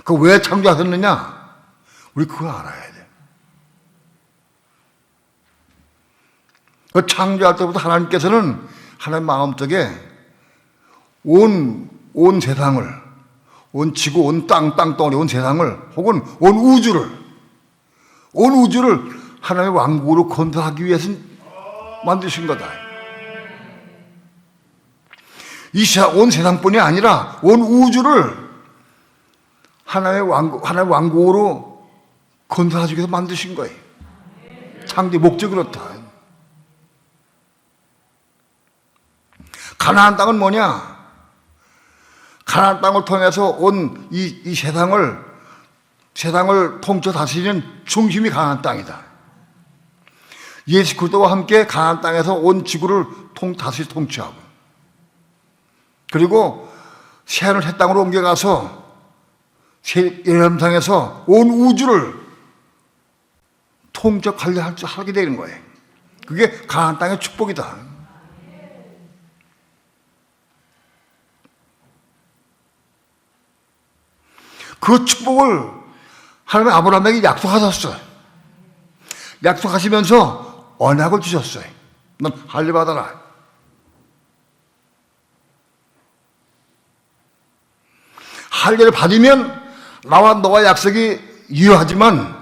그 왜 창조하셨느냐? 우리 그거 알아야 돼. 그 창조할 때부터 하나님께서는 하나님 마음속에 온 세상을, 온 지구, 온 땅덩어리, 온 세상을, 혹은 온 우주를 하나님의 왕국으로 건설하기 위해서 만드신 거다. 온 세상뿐이 아니라 온 우주를 하나님의 왕국으로 건설하기 위해서 만드신 거예요. 창조의 목적이 그렇다. 가나안 땅은 뭐냐? 가나안 땅을 통해서 온 이 세상을 통쳐 다스리는 중심이 가나안 땅이다. 예수 그리스도와 함께 가나안 땅에서 온 지구를 다시 통치하고, 그리고 새하늘 새 땅으로 옮겨가서 예루살렘상에서 온 우주를 통치 관리하게 되는 거예요. 그게 가나안 땅의 축복이다. 그 축복을 하나님의 아브라함에게 약속하셨어요. 약속하시면서 언약을 주셨어요. 넌 할례 받아라. 할례를 받으면 나와 너와 약속이 유효하지만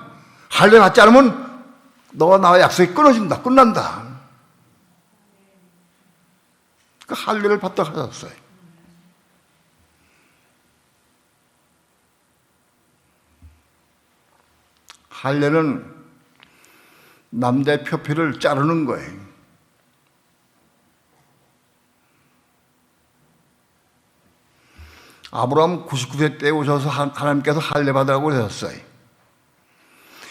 할례 받지 않으면 너와 나와 약속이 끝난다. 그 할례를 받도록 하셨어요. 할례는 남자의 표피를 자르는 거예요. 아브라함 99세 때 오셔서 하나님께서 할례 받으라고 하셨어요.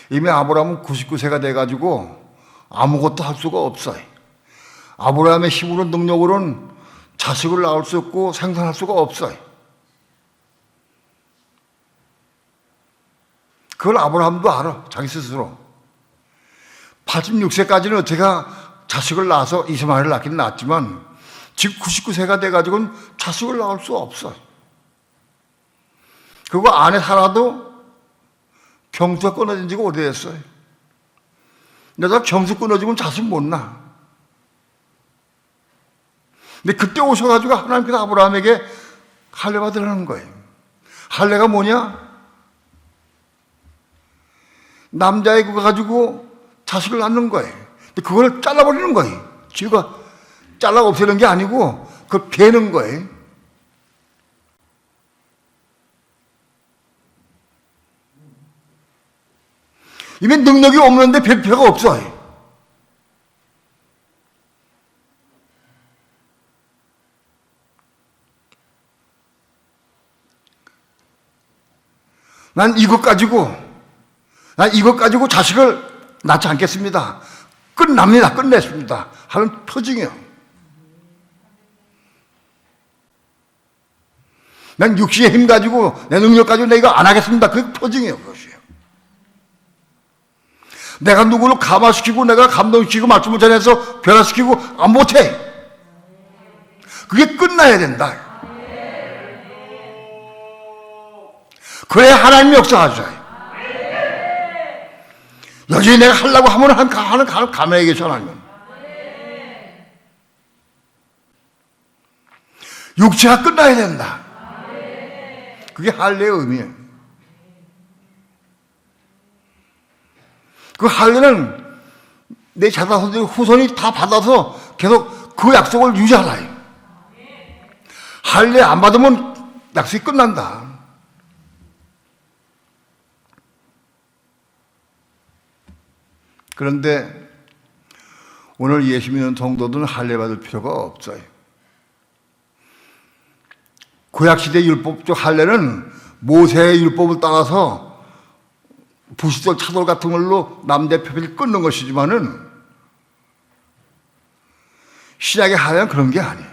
이미 아브라함은 99세가 돼가지고 아무것도 할 수가 없어요. 아브라함의 힘으로 능력으로는 자식을 낳을 수 없고 생산할 수가 없어요. 그걸 아브라함도 알아, 자기 스스로. 86세까지는 어떻게 자식을 낳아서 이스마엘을 낳긴 낳았지만 지금 99세가 돼가지고는 자식을 낳을 수 없어. 그리고 아내 살아도 경수가 끊어진 지가 오래됐어요. 내가 경수 끊어지면 자식 못 낳아. 근데 그때 오셔가지고 하나님께서 아브라함에게 할례 받으라는 거예요. 할례가 뭐냐? 남자의 그거 가지고 자식을 낳는 거예요. 근데 그걸 잘라버리는 거예요. 쥐가 잘라 없애는 게 아니고 그걸 베는 거예요. 이미 능력이 없는데 별 필요가 없어요. 난 이것 가지고 나 이것 가지고 자식을 낳지 않겠습니다. 끝납니다. 끝냈습니다. 하는 표징이요. 난 육신의 힘 가지고 내 능력 가지고 내가 이거 안 하겠습니다. 그게 표징이에요. 그것이에요. 내가 누구를 감화시키고 내가 감동시키고 말씀을 전해서 변화시키고 안 못해. 그게 끝나야 된다. 그래야 하나님이 역사하셔요. 여전히 내가 하려고 하면 하는 가만히 계셔 하나님은. 육체가 끝나야 된다. 그게 할례의 의미예요. 그 할례는 내 자손들 후손이 다 받아서 계속 그 약속을 유지하라요. 할례 안 받으면 약속이 끝난다. 그런데 오늘 예수 믿는 성도들은 할례 받을 필요가 없어요. 구약시대 율법적 할례는 모세의 율법을 따라서 부시적 차돌 같은 걸로 남대 표피를 끊는 것이지만은 신약의 할례는 그런 게 아니에요.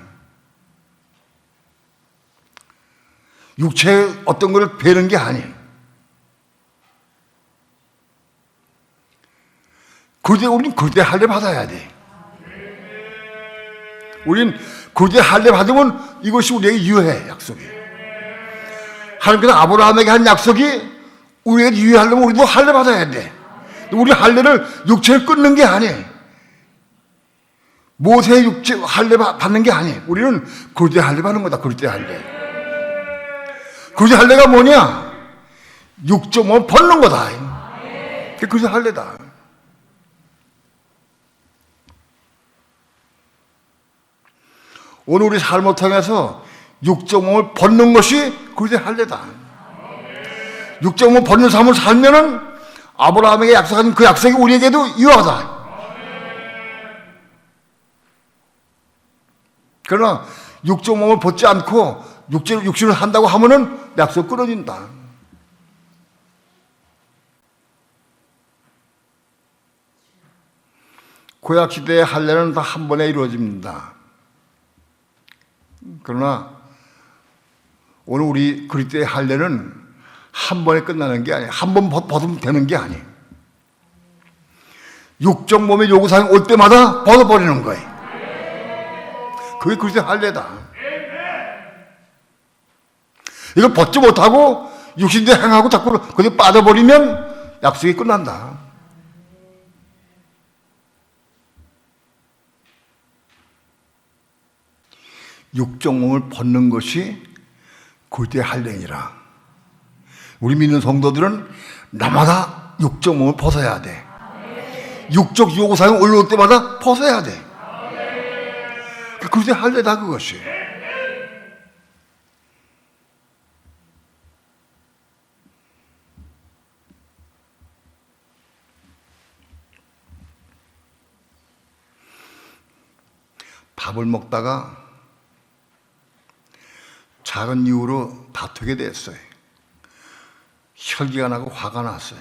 육체의 어떤 것을 베는 게 아니에요. 그때 우리는 그때 할례 받아야 돼. 우리는 그때 할례 받으면 이것이 우리에게 유효해, 약속이. 하나님께서 아브라함에게 한 약속이 우리에게 유효하려면 우리도 할례 받아야 돼. 우리 할례를 육체를 끊는 게 아니에요. 모세의 육체 할례 받는 게 아니에요. 우리는 그때 할례 받는 거다. 그때 할례. 그때 할례가 뭐냐? 육정을 벗는 거다. 그게 할례다. 오늘 우리 삶을 통해서 육적 몸을 벗는 것이 그것이 할례다. 육적 몸을 벗는 삶을 살면은 아브라함에게 약속한 그 약속이 우리에게도 유효하다. 그러나 육적 몸을 벗지 않고 육신을 한다고 하면은 약속 끊어진다. 구약 시대의 할례는 다 한 번에 이루어집니다. 그러나 오늘 우리 그리스도의 할례는 한 번에 끝나는 게 아니에요. 한 번 벗으면 되는 게 아니에요. 육적 몸의 요구사항이 올 때마다 벗어버리는 거예요. 그게 그리스도의 할례다. 이걸 벗지 못하고 육신대로 행하고 자꾸 거기에 빠져버리면 약속이 끝난다. 육적 몸을 벗는 것이 그리스도의 할례니라. 우리 믿는 성도들은 날마다 육적 몸을 벗어야 돼. 육적 요구사항이 올라올 때마다 벗어야 돼. 그리스도의 할례다 그것이. 밥을 먹다가 작은 이유로 다투게 됐어요. 혈기가 나고 화가 났어요.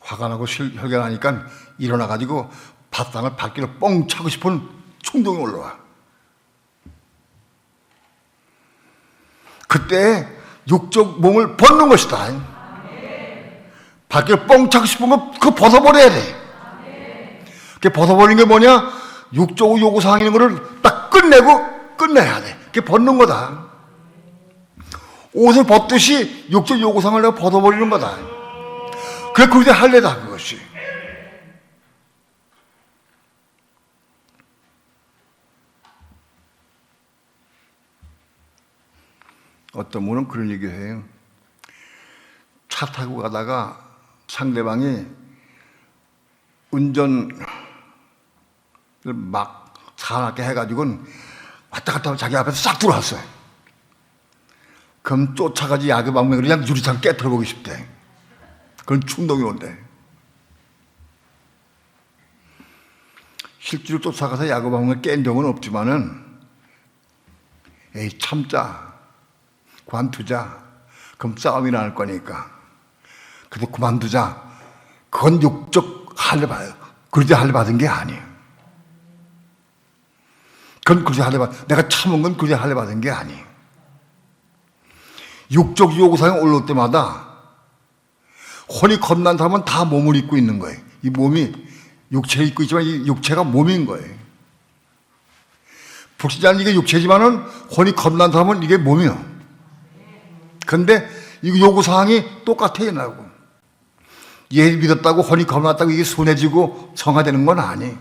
화가 나고 혈기가 나니까 일어나가지고 밥상을 바퀴로 뻥 차고 싶은 충동이 올라와. 그때 육적 몸을 벗는 것이다. 바퀴를 뻥 차고 싶은 거 그거 벗어버려야 돼. 그 벗어버리는 게 뭐냐? 육적 요구사항 있는 거를 딱 끝내고 끝내야 돼. 그게 벗는 거다. 옷을 벗듯이 육적 요구사항을 내가 벗어버리는 거다. 그게 그리스도의 할례다 그것이. 어떤 분은 그런 얘기를 해요. 차 타고 가다가 상대방이 운전을 막 사납게 해가지고는 왔다 갔다 하고 자기 앞에서 싹 들어왔어요. 그럼 쫓아가지 야구방망이로 그냥 유리창 깨트려보고 싶대. 그런 충동이 온대. 실제로 쫓아가서 야구방망이 깬 적은 없지만은 에이 참자, 관두자. 그럼 싸움이 날 거니까. 그래도 그만두자. 그건 육적 할례 받아요. 그러지 할례 받은 게 아니에요. 그건 그러지 할례 받. 내가 참은 건 그러지 할례 받은 게 아니에요. 육적 요구사항이 올라올 때마다 혼이 겁난 사람은 다 몸을 입고 있는 거예요. 이 몸이 육체를 입고 있지만 이 육체가 몸인 거예요. 불신자는 이게 육체지만은 혼이 겁난 사람은 이게 몸이요. 그런데 이 요구사항이 똑같아요, 나하고. 얘 믿었다고 혼이 겁났다고 이게 순해지고 성화되는 건 아니에요.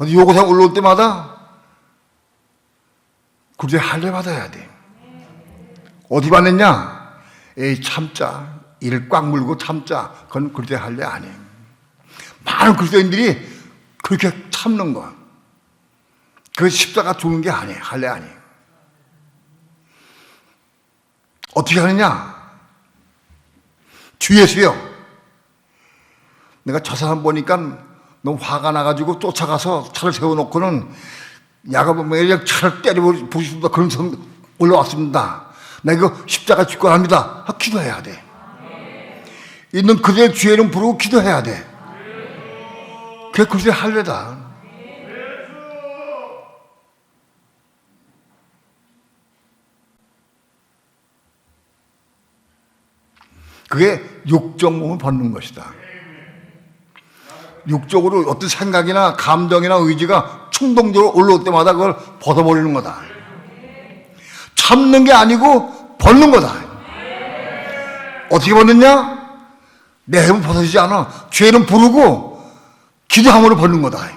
요구사항 올라올 때마다 그렇게 할례 받아야 돼. 어디 받느냐? 에이 참자. 이를 꽉 물고 참자. 그건 그렇게 할례 아니에요. 많은 그리스도인들이 그렇게 참는 거. 그 십자가 죽는 게 아니에요. 할례 아니에요. 어떻게 하느냐? 주예수요. 내가 저 사람 보니까 너무 화가 나가지고 쫓아가서 차를 세워놓고는 야가보면 차를 때려보고 싶다. 그런 성 올라왔습니다. 나 이거 십자가 죽고 합니다. 기도해야 돼. 있는 그대의 주의 이름 부르고 기도해야 돼. 그게 그대의 할례다. 그게 육적 몸을 벗는 것이다. 육적으로 어떤 생각이나 감정이나 의지가 충동적으로 올라올 때마다 그걸 벗어버리는 거다. 참는 게 아니고 벗는 거다. 어떻게 벗느냐? 내 힘은 벗어지지 않아. 죄는 부르고 기도함으로 벗는 거다.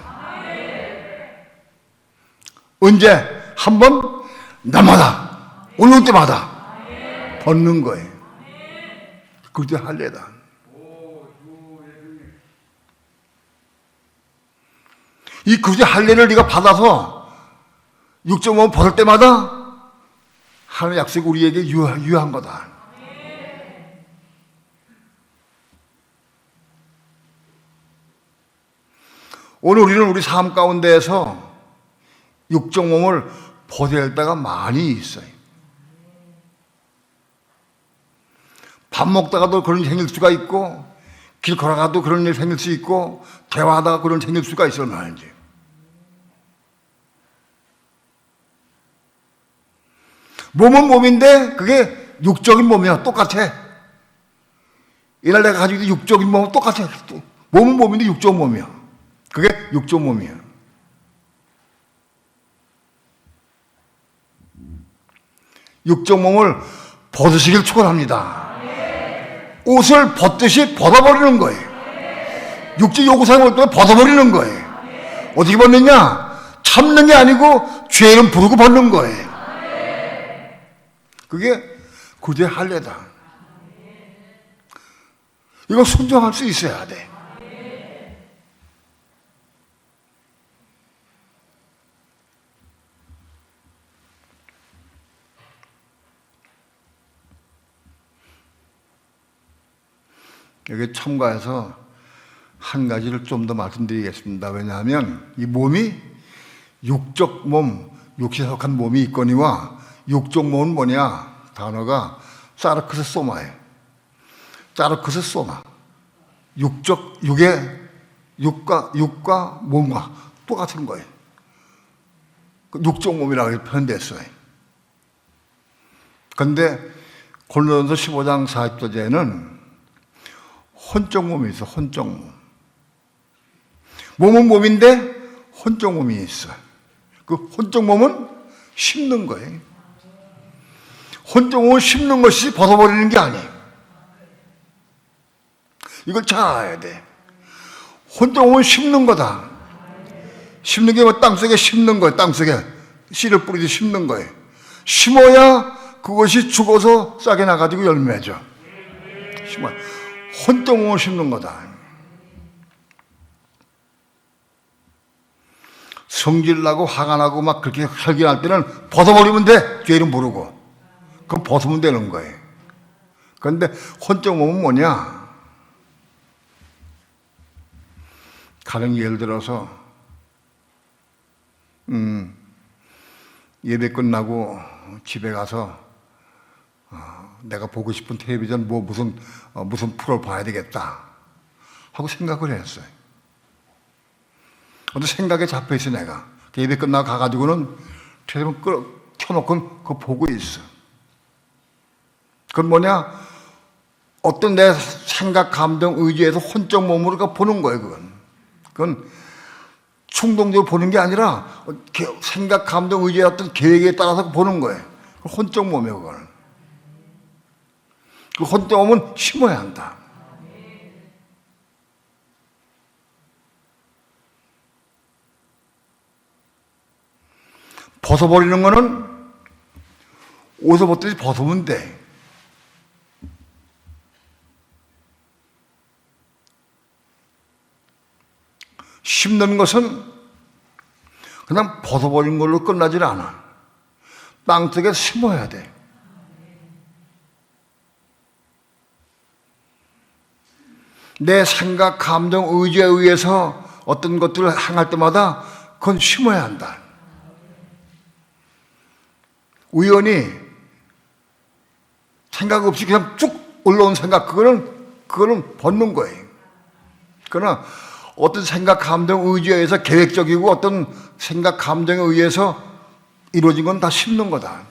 언제? 한 번 날마다 올라올 때마다 벗는 거예요. 그게 할례다. 이 그제 할례를 네가 받아서 육정몸 벗을 때마다 하는 약속이 우리에게 유효한 거다. 오늘 우리는 우리 삶 가운데에서 육정몸을 벗어야 할 때가 많이 있어요. 밥 먹다가도 그런 일이 생길 수가 있고, 길 걸어가도 그런 일이 생길 수 있고, 대화하다가 그런 일이 생길 수가 있어요, 말인지. 몸은 몸인데 그게 육적인 몸이야. 똑같아. 이날 내가 가지고 있는 육적인 몸은 똑같아. 몸은 몸인데 육적 몸이야. 그게 육적 몸이야. 육적 몸을 벗으시길 축원합니다. 옷을 벗듯이 벗어버리는 거예요. 육적 요구사항을 올 때 벗어버리는 거예요. 어떻게 벗느냐? 참는 게 아니고 죄는 부르고 벗는 거예요. 그게 그제 할례다. 이거 순종할 수 있어야 돼. 여기 첨가해서 한 가지를 좀 더 말씀드리겠습니다. 왜냐하면 이 몸이 육적 몸, 육신에 속한 몸이 있거니와 육적 몸은 뭐냐? 단어가 사르크스 소마예요. 사르크스 소마. 육과 몸과 똑같은 거예요. 육적 몸이라고 표현됐어요. 그런데 고린도전서 15장 40절에는 혼적 몸이 있어, 혼적 몸. 몸은 몸인데 혼적 몸이 있어. 그 혼적 몸은 심는 거예요. 혼적 몸을 심는 것이 벗어버리는 게 아니에요. 이걸 잘 알아야 돼. 혼적 몸은 심는 거다. 심는 게 뭐 땅속에 심는 거예요. 땅속에 씨를 뿌리듯이 심는 거예요. 심어야 그것이 죽어서 싹이 나가지고 열매죠. 심어야. 혼적 몸을 심는 거다. 성질나고 화가 나고 막 그렇게 설교할 때는 벗어버리면 돼. 죄 이름 부르고. 그럼 벗으면 되는 거예요. 그런데 혼적 몸은 뭐냐? 가령 예를 들어서 예배 끝나고 집에 가서 내가 보고 싶은 텔레비전 무슨 프로를 봐야 되겠다 하고 생각을 했어요. 어떤 생각에 잡혀있어 내가. 예배 끝나고 가가지고는 텔레비전 켜놓고 그거 보고 있어. 그건 뭐냐? 어떤 내 생각, 감정, 의지에서 혼적 몸으로 그거 보는 거예요. 그건 충동적으로 보는 게 아니라 생각, 감정, 의지의 어떤 계획에 따라서 보는 거예요. 혼적 몸이에요. 그거는. 그 혼적 몸은 심어야 한다. 벗어버리는 거는 옷을 벗듯이 벗으면 돼. 심는 것은 그냥 벗어버린 걸로 끝나질 않아. 땅속에 심어야 돼. 내 생각, 감정, 의지에 의해서 어떤 것들을 행할 때마다 그건 심어야 한다. 우연히 생각 없이 그냥 쭉 올라온 생각, 그거는 벗는 거예요. 그러나 어떤 생각, 감정, 의지에 의해서 계획적이고 어떤 생각, 감정에 의해서 이루어진 건 다 심는 거다.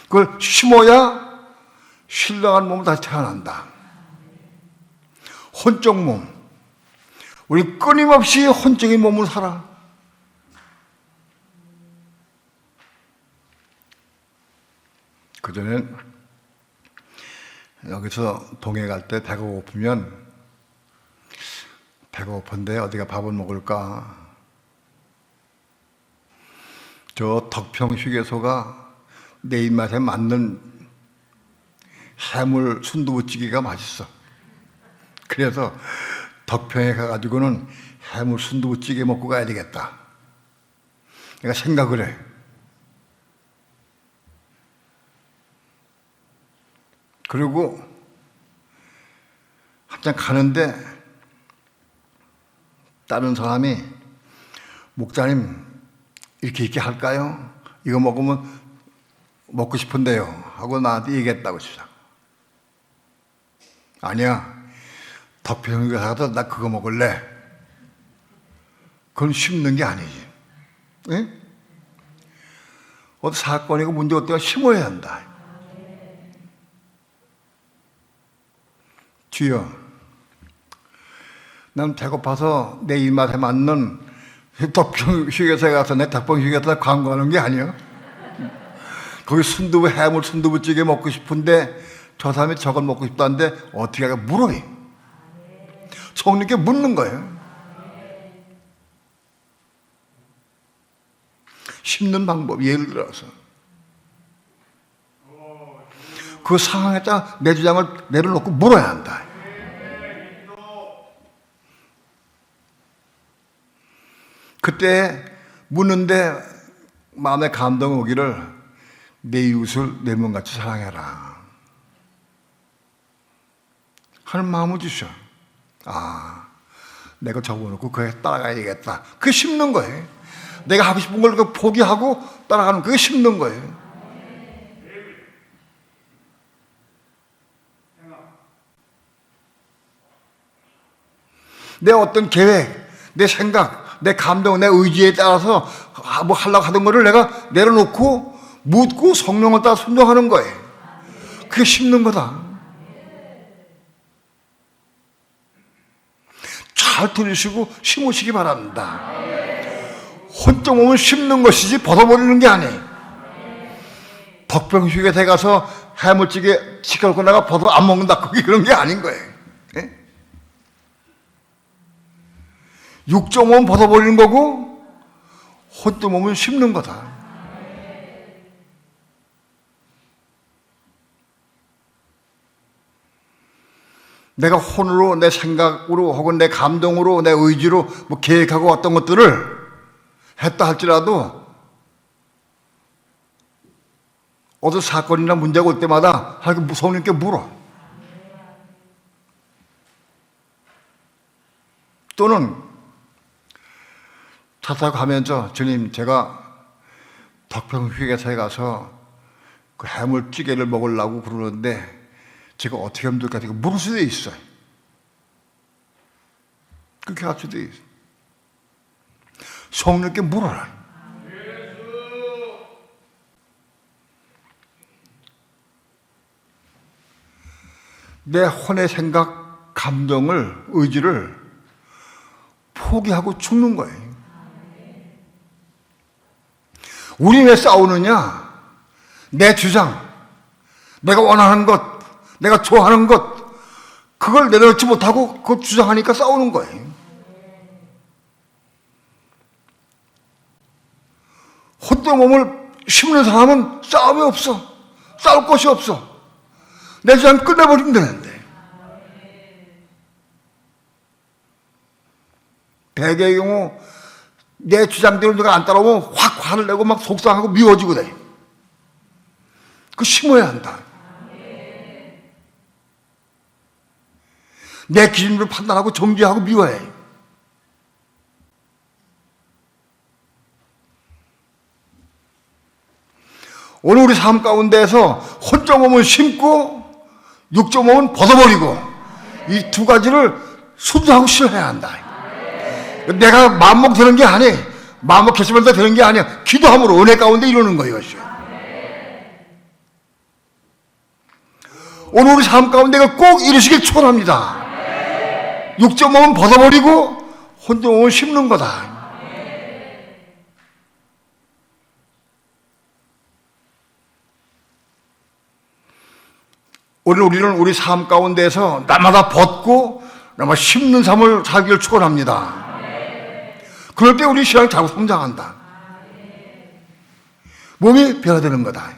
그걸 심어야 신령한 몸을 다시 태어난다. 혼적 몸. 우리 끊임없이 혼적인 몸으로 살아. 그전엔 여기서 동해 갈 때 배가 고프면 배가 고픈데 어디가 밥을 먹을까? 저 덕평 휴게소가 내 입맛에 맞는 해물 순두부찌개가 맛있어. 그래서 덕평에 가가지고는 해물 순두부찌개 먹고 가야 되겠다. 내가 생각을 해. 그리고 한참 가는데 다른 사람이 목사님 이렇게 할까요? 이거 먹으면 먹고 싶은데요 하고 나한테 얘기했다고 시작. 아니야, 덕평이가 가서 나 그거 먹을래. 그건 심는 게 아니지. 응? 어떤 사건이고 문제 어때가 심어야 한다. 주여, 난 배고파서 내 입맛에 맞는 덕평 휴게소에 가서 내 덕평 휴게소에 광고하는 게 아니야. 거기 해물 순두부찌개 먹고 싶은데 저 사람이 저걸 먹고 싶다는데 어떻게 하냐 물어요. 성령께 묻는 거예요. 심는 방법, 예를 들어서 그 상황에 따라 내 주장을 내려놓고 물어야 한다. 그때 묻는데 마음에 감동 오기를 내 이웃을 내 몸같이 사랑해라 하는 마음을 주셔. 아, 내가 적어놓고 그에 따라가야 되겠다. 그게 심는 거예요. 내가 하고 싶은 걸 포기하고 따라가는 그게 심는 거예요. 내 어떤 계획, 내 생각, 내 감동, 내 의지에 따라서 뭐 하려고 하던 거를 내가 내려놓고 묻고 성령을 따라 순종하는 거예요. 그게 심는 거다. 잘 들으시고 심으시기 바랍니다. 혼적 몸은 심는 것이지 벗어버리는 게 아니에요. 덕평 휴게소에 가서 해물찌개 시켜놓고 내가 벗어 안 먹는다. 그게 그런 게 아닌 거예요. 예? 육적 몸은 벗어버리는 거고 혼적 몸은 심는 거다. 내가 혼으로, 내 생각으로, 혹은 내 감동으로, 내 의지로 뭐 계획하고 어떤 것들을 했다 할지라도 어떤 사건이나 문제가 올 때마다 성령께 물어. 또는 차 타고 가면서 주님, 제가 덕평회계사에 가서 그 해물찌개를 먹으려고 그러는데 제가 어떻게 하면 될까? 물을 수도 있어요. 그렇게 할 수도 있어요. 성령께 물어라. 내 혼의 생각, 감정을, 의지를 포기하고 죽는 거예요. 우리 왜 싸우느냐? 내 주장, 내가 원하는 것, 내가 좋아하는 것, 그걸 내려놓지 못하고 그걸 주장하니까 싸우는 거예요. 헛된 몸을 심는 사람은 싸움이 없어. 싸울 것이 없어. 내 주장 끝내버리면 되는데. 대개의 경우 내 주장대로 내가 안 따라오면 확 화를 내고 막 속상하고 미워지고 돼. 그거 심어야 한다. 내 기준으로 판단하고 정죄하고 미워해. 오늘 우리 삶 가운데에서 혼적 몸은 심고 육적 몸은 벗어버리고 이 두 가지를 순수하고 실해야 한다. 내가 마음먹 되는 게 아니에요. 마음먹 결심한다 되는 게 아니야. 기도함으로 은혜 가운데 이루는 거예요. 이것이. 오늘 우리 삶 가운데가 꼭 이루시길 축원합니다. 육적 몸은 벗어버리고 혼적 몸은 심는 거다. 오늘 우리는 우리 삶 가운데에서 날마다 벗고 날마다 심는 삶을 살기를 축원합니다. 그럴 때 우리 신앙이 자꾸 성장한다. 몸이 변화되는 거다.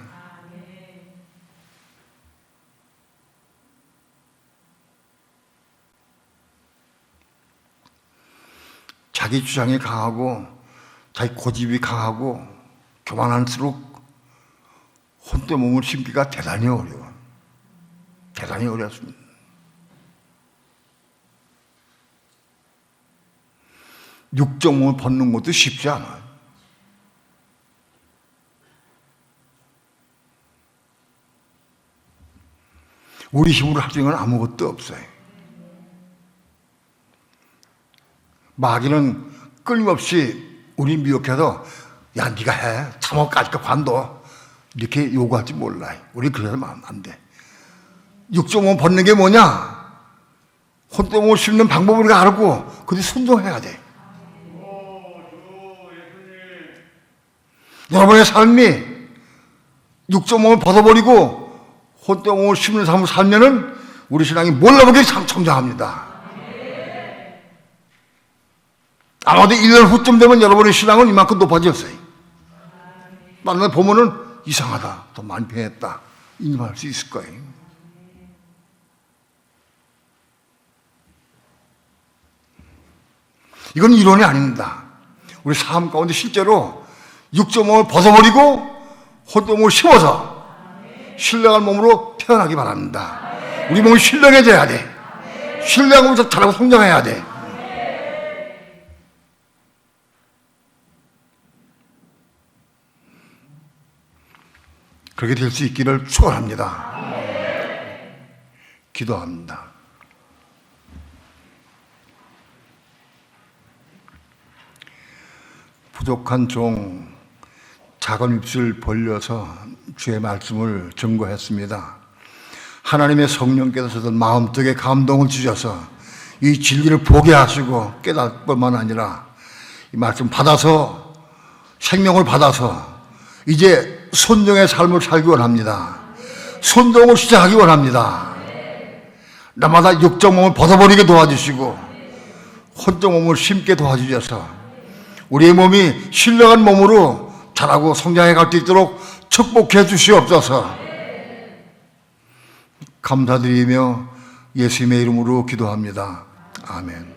자기 주장이 강하고 자기 고집이 강하고 교만할수록 혼된 몸을 심기가 대단히 어려워. 대단히 어렵습니다. 육적 몸을 벗는 것도 쉽지 않아요. 우리 힘으로 할 수 있는 건 아무것도 없어요. 마귀는 끊임없이 우리 미혹해서 야 네가 해 참어까지 관둬 이렇게 요구할지 몰라요. 우리 그래서 안 돼. 육적 몸 벗는 게 뭐냐? 혼된 몸을 씹는 방법을 우리가 알고 그런데 순종해야 돼. 여러분의 삶이 육적 몸을 벗어버리고 혼된 몸을 씹는 삶을 살면은 우리 신앙이 몰라보게 성장합니다. 아마도 1년 후쯤 되면 여러분의 신앙은 이만큼 높아졌어요. 만나 보면은 이상하다, 더 많이 변했다 인정할 수 있을 거예요. 이건 이론이 아닙니다. 우리 삶 가운데 실제로 육적 몸을 벗어버리고 혼된 몸을 심어서 신령한 몸으로 태어나기 바랍니다. 우리 몸이 신령해져야 돼. 신령한 몸에서 자라고 성장해야 돼. 그렇게 될 수 있기를 축원합니다. 기도합니다. 부족한 종 작은 입술 벌려서 주의 말씀을 증거했습니다. 하나님의 성령께서 저들 마음속에 감동을 주셔서 이 진리를 보게 하시고 깨달을 뿐만 아니라 이 말씀 받아서 생명을 받아서 이제 순종의 삶을 살기 원합니다. 순종을 시작하기 원합니다. 날마다 육적 몸을 벗어버리게 도와주시고 혼적 몸을 심게 도와주셔서 우리의 몸이 신령한 몸으로 자라고 성장해 갈 수 있도록 축복해 주시옵소서. 감사드리며 예수님의 이름으로 기도합니다. 아멘.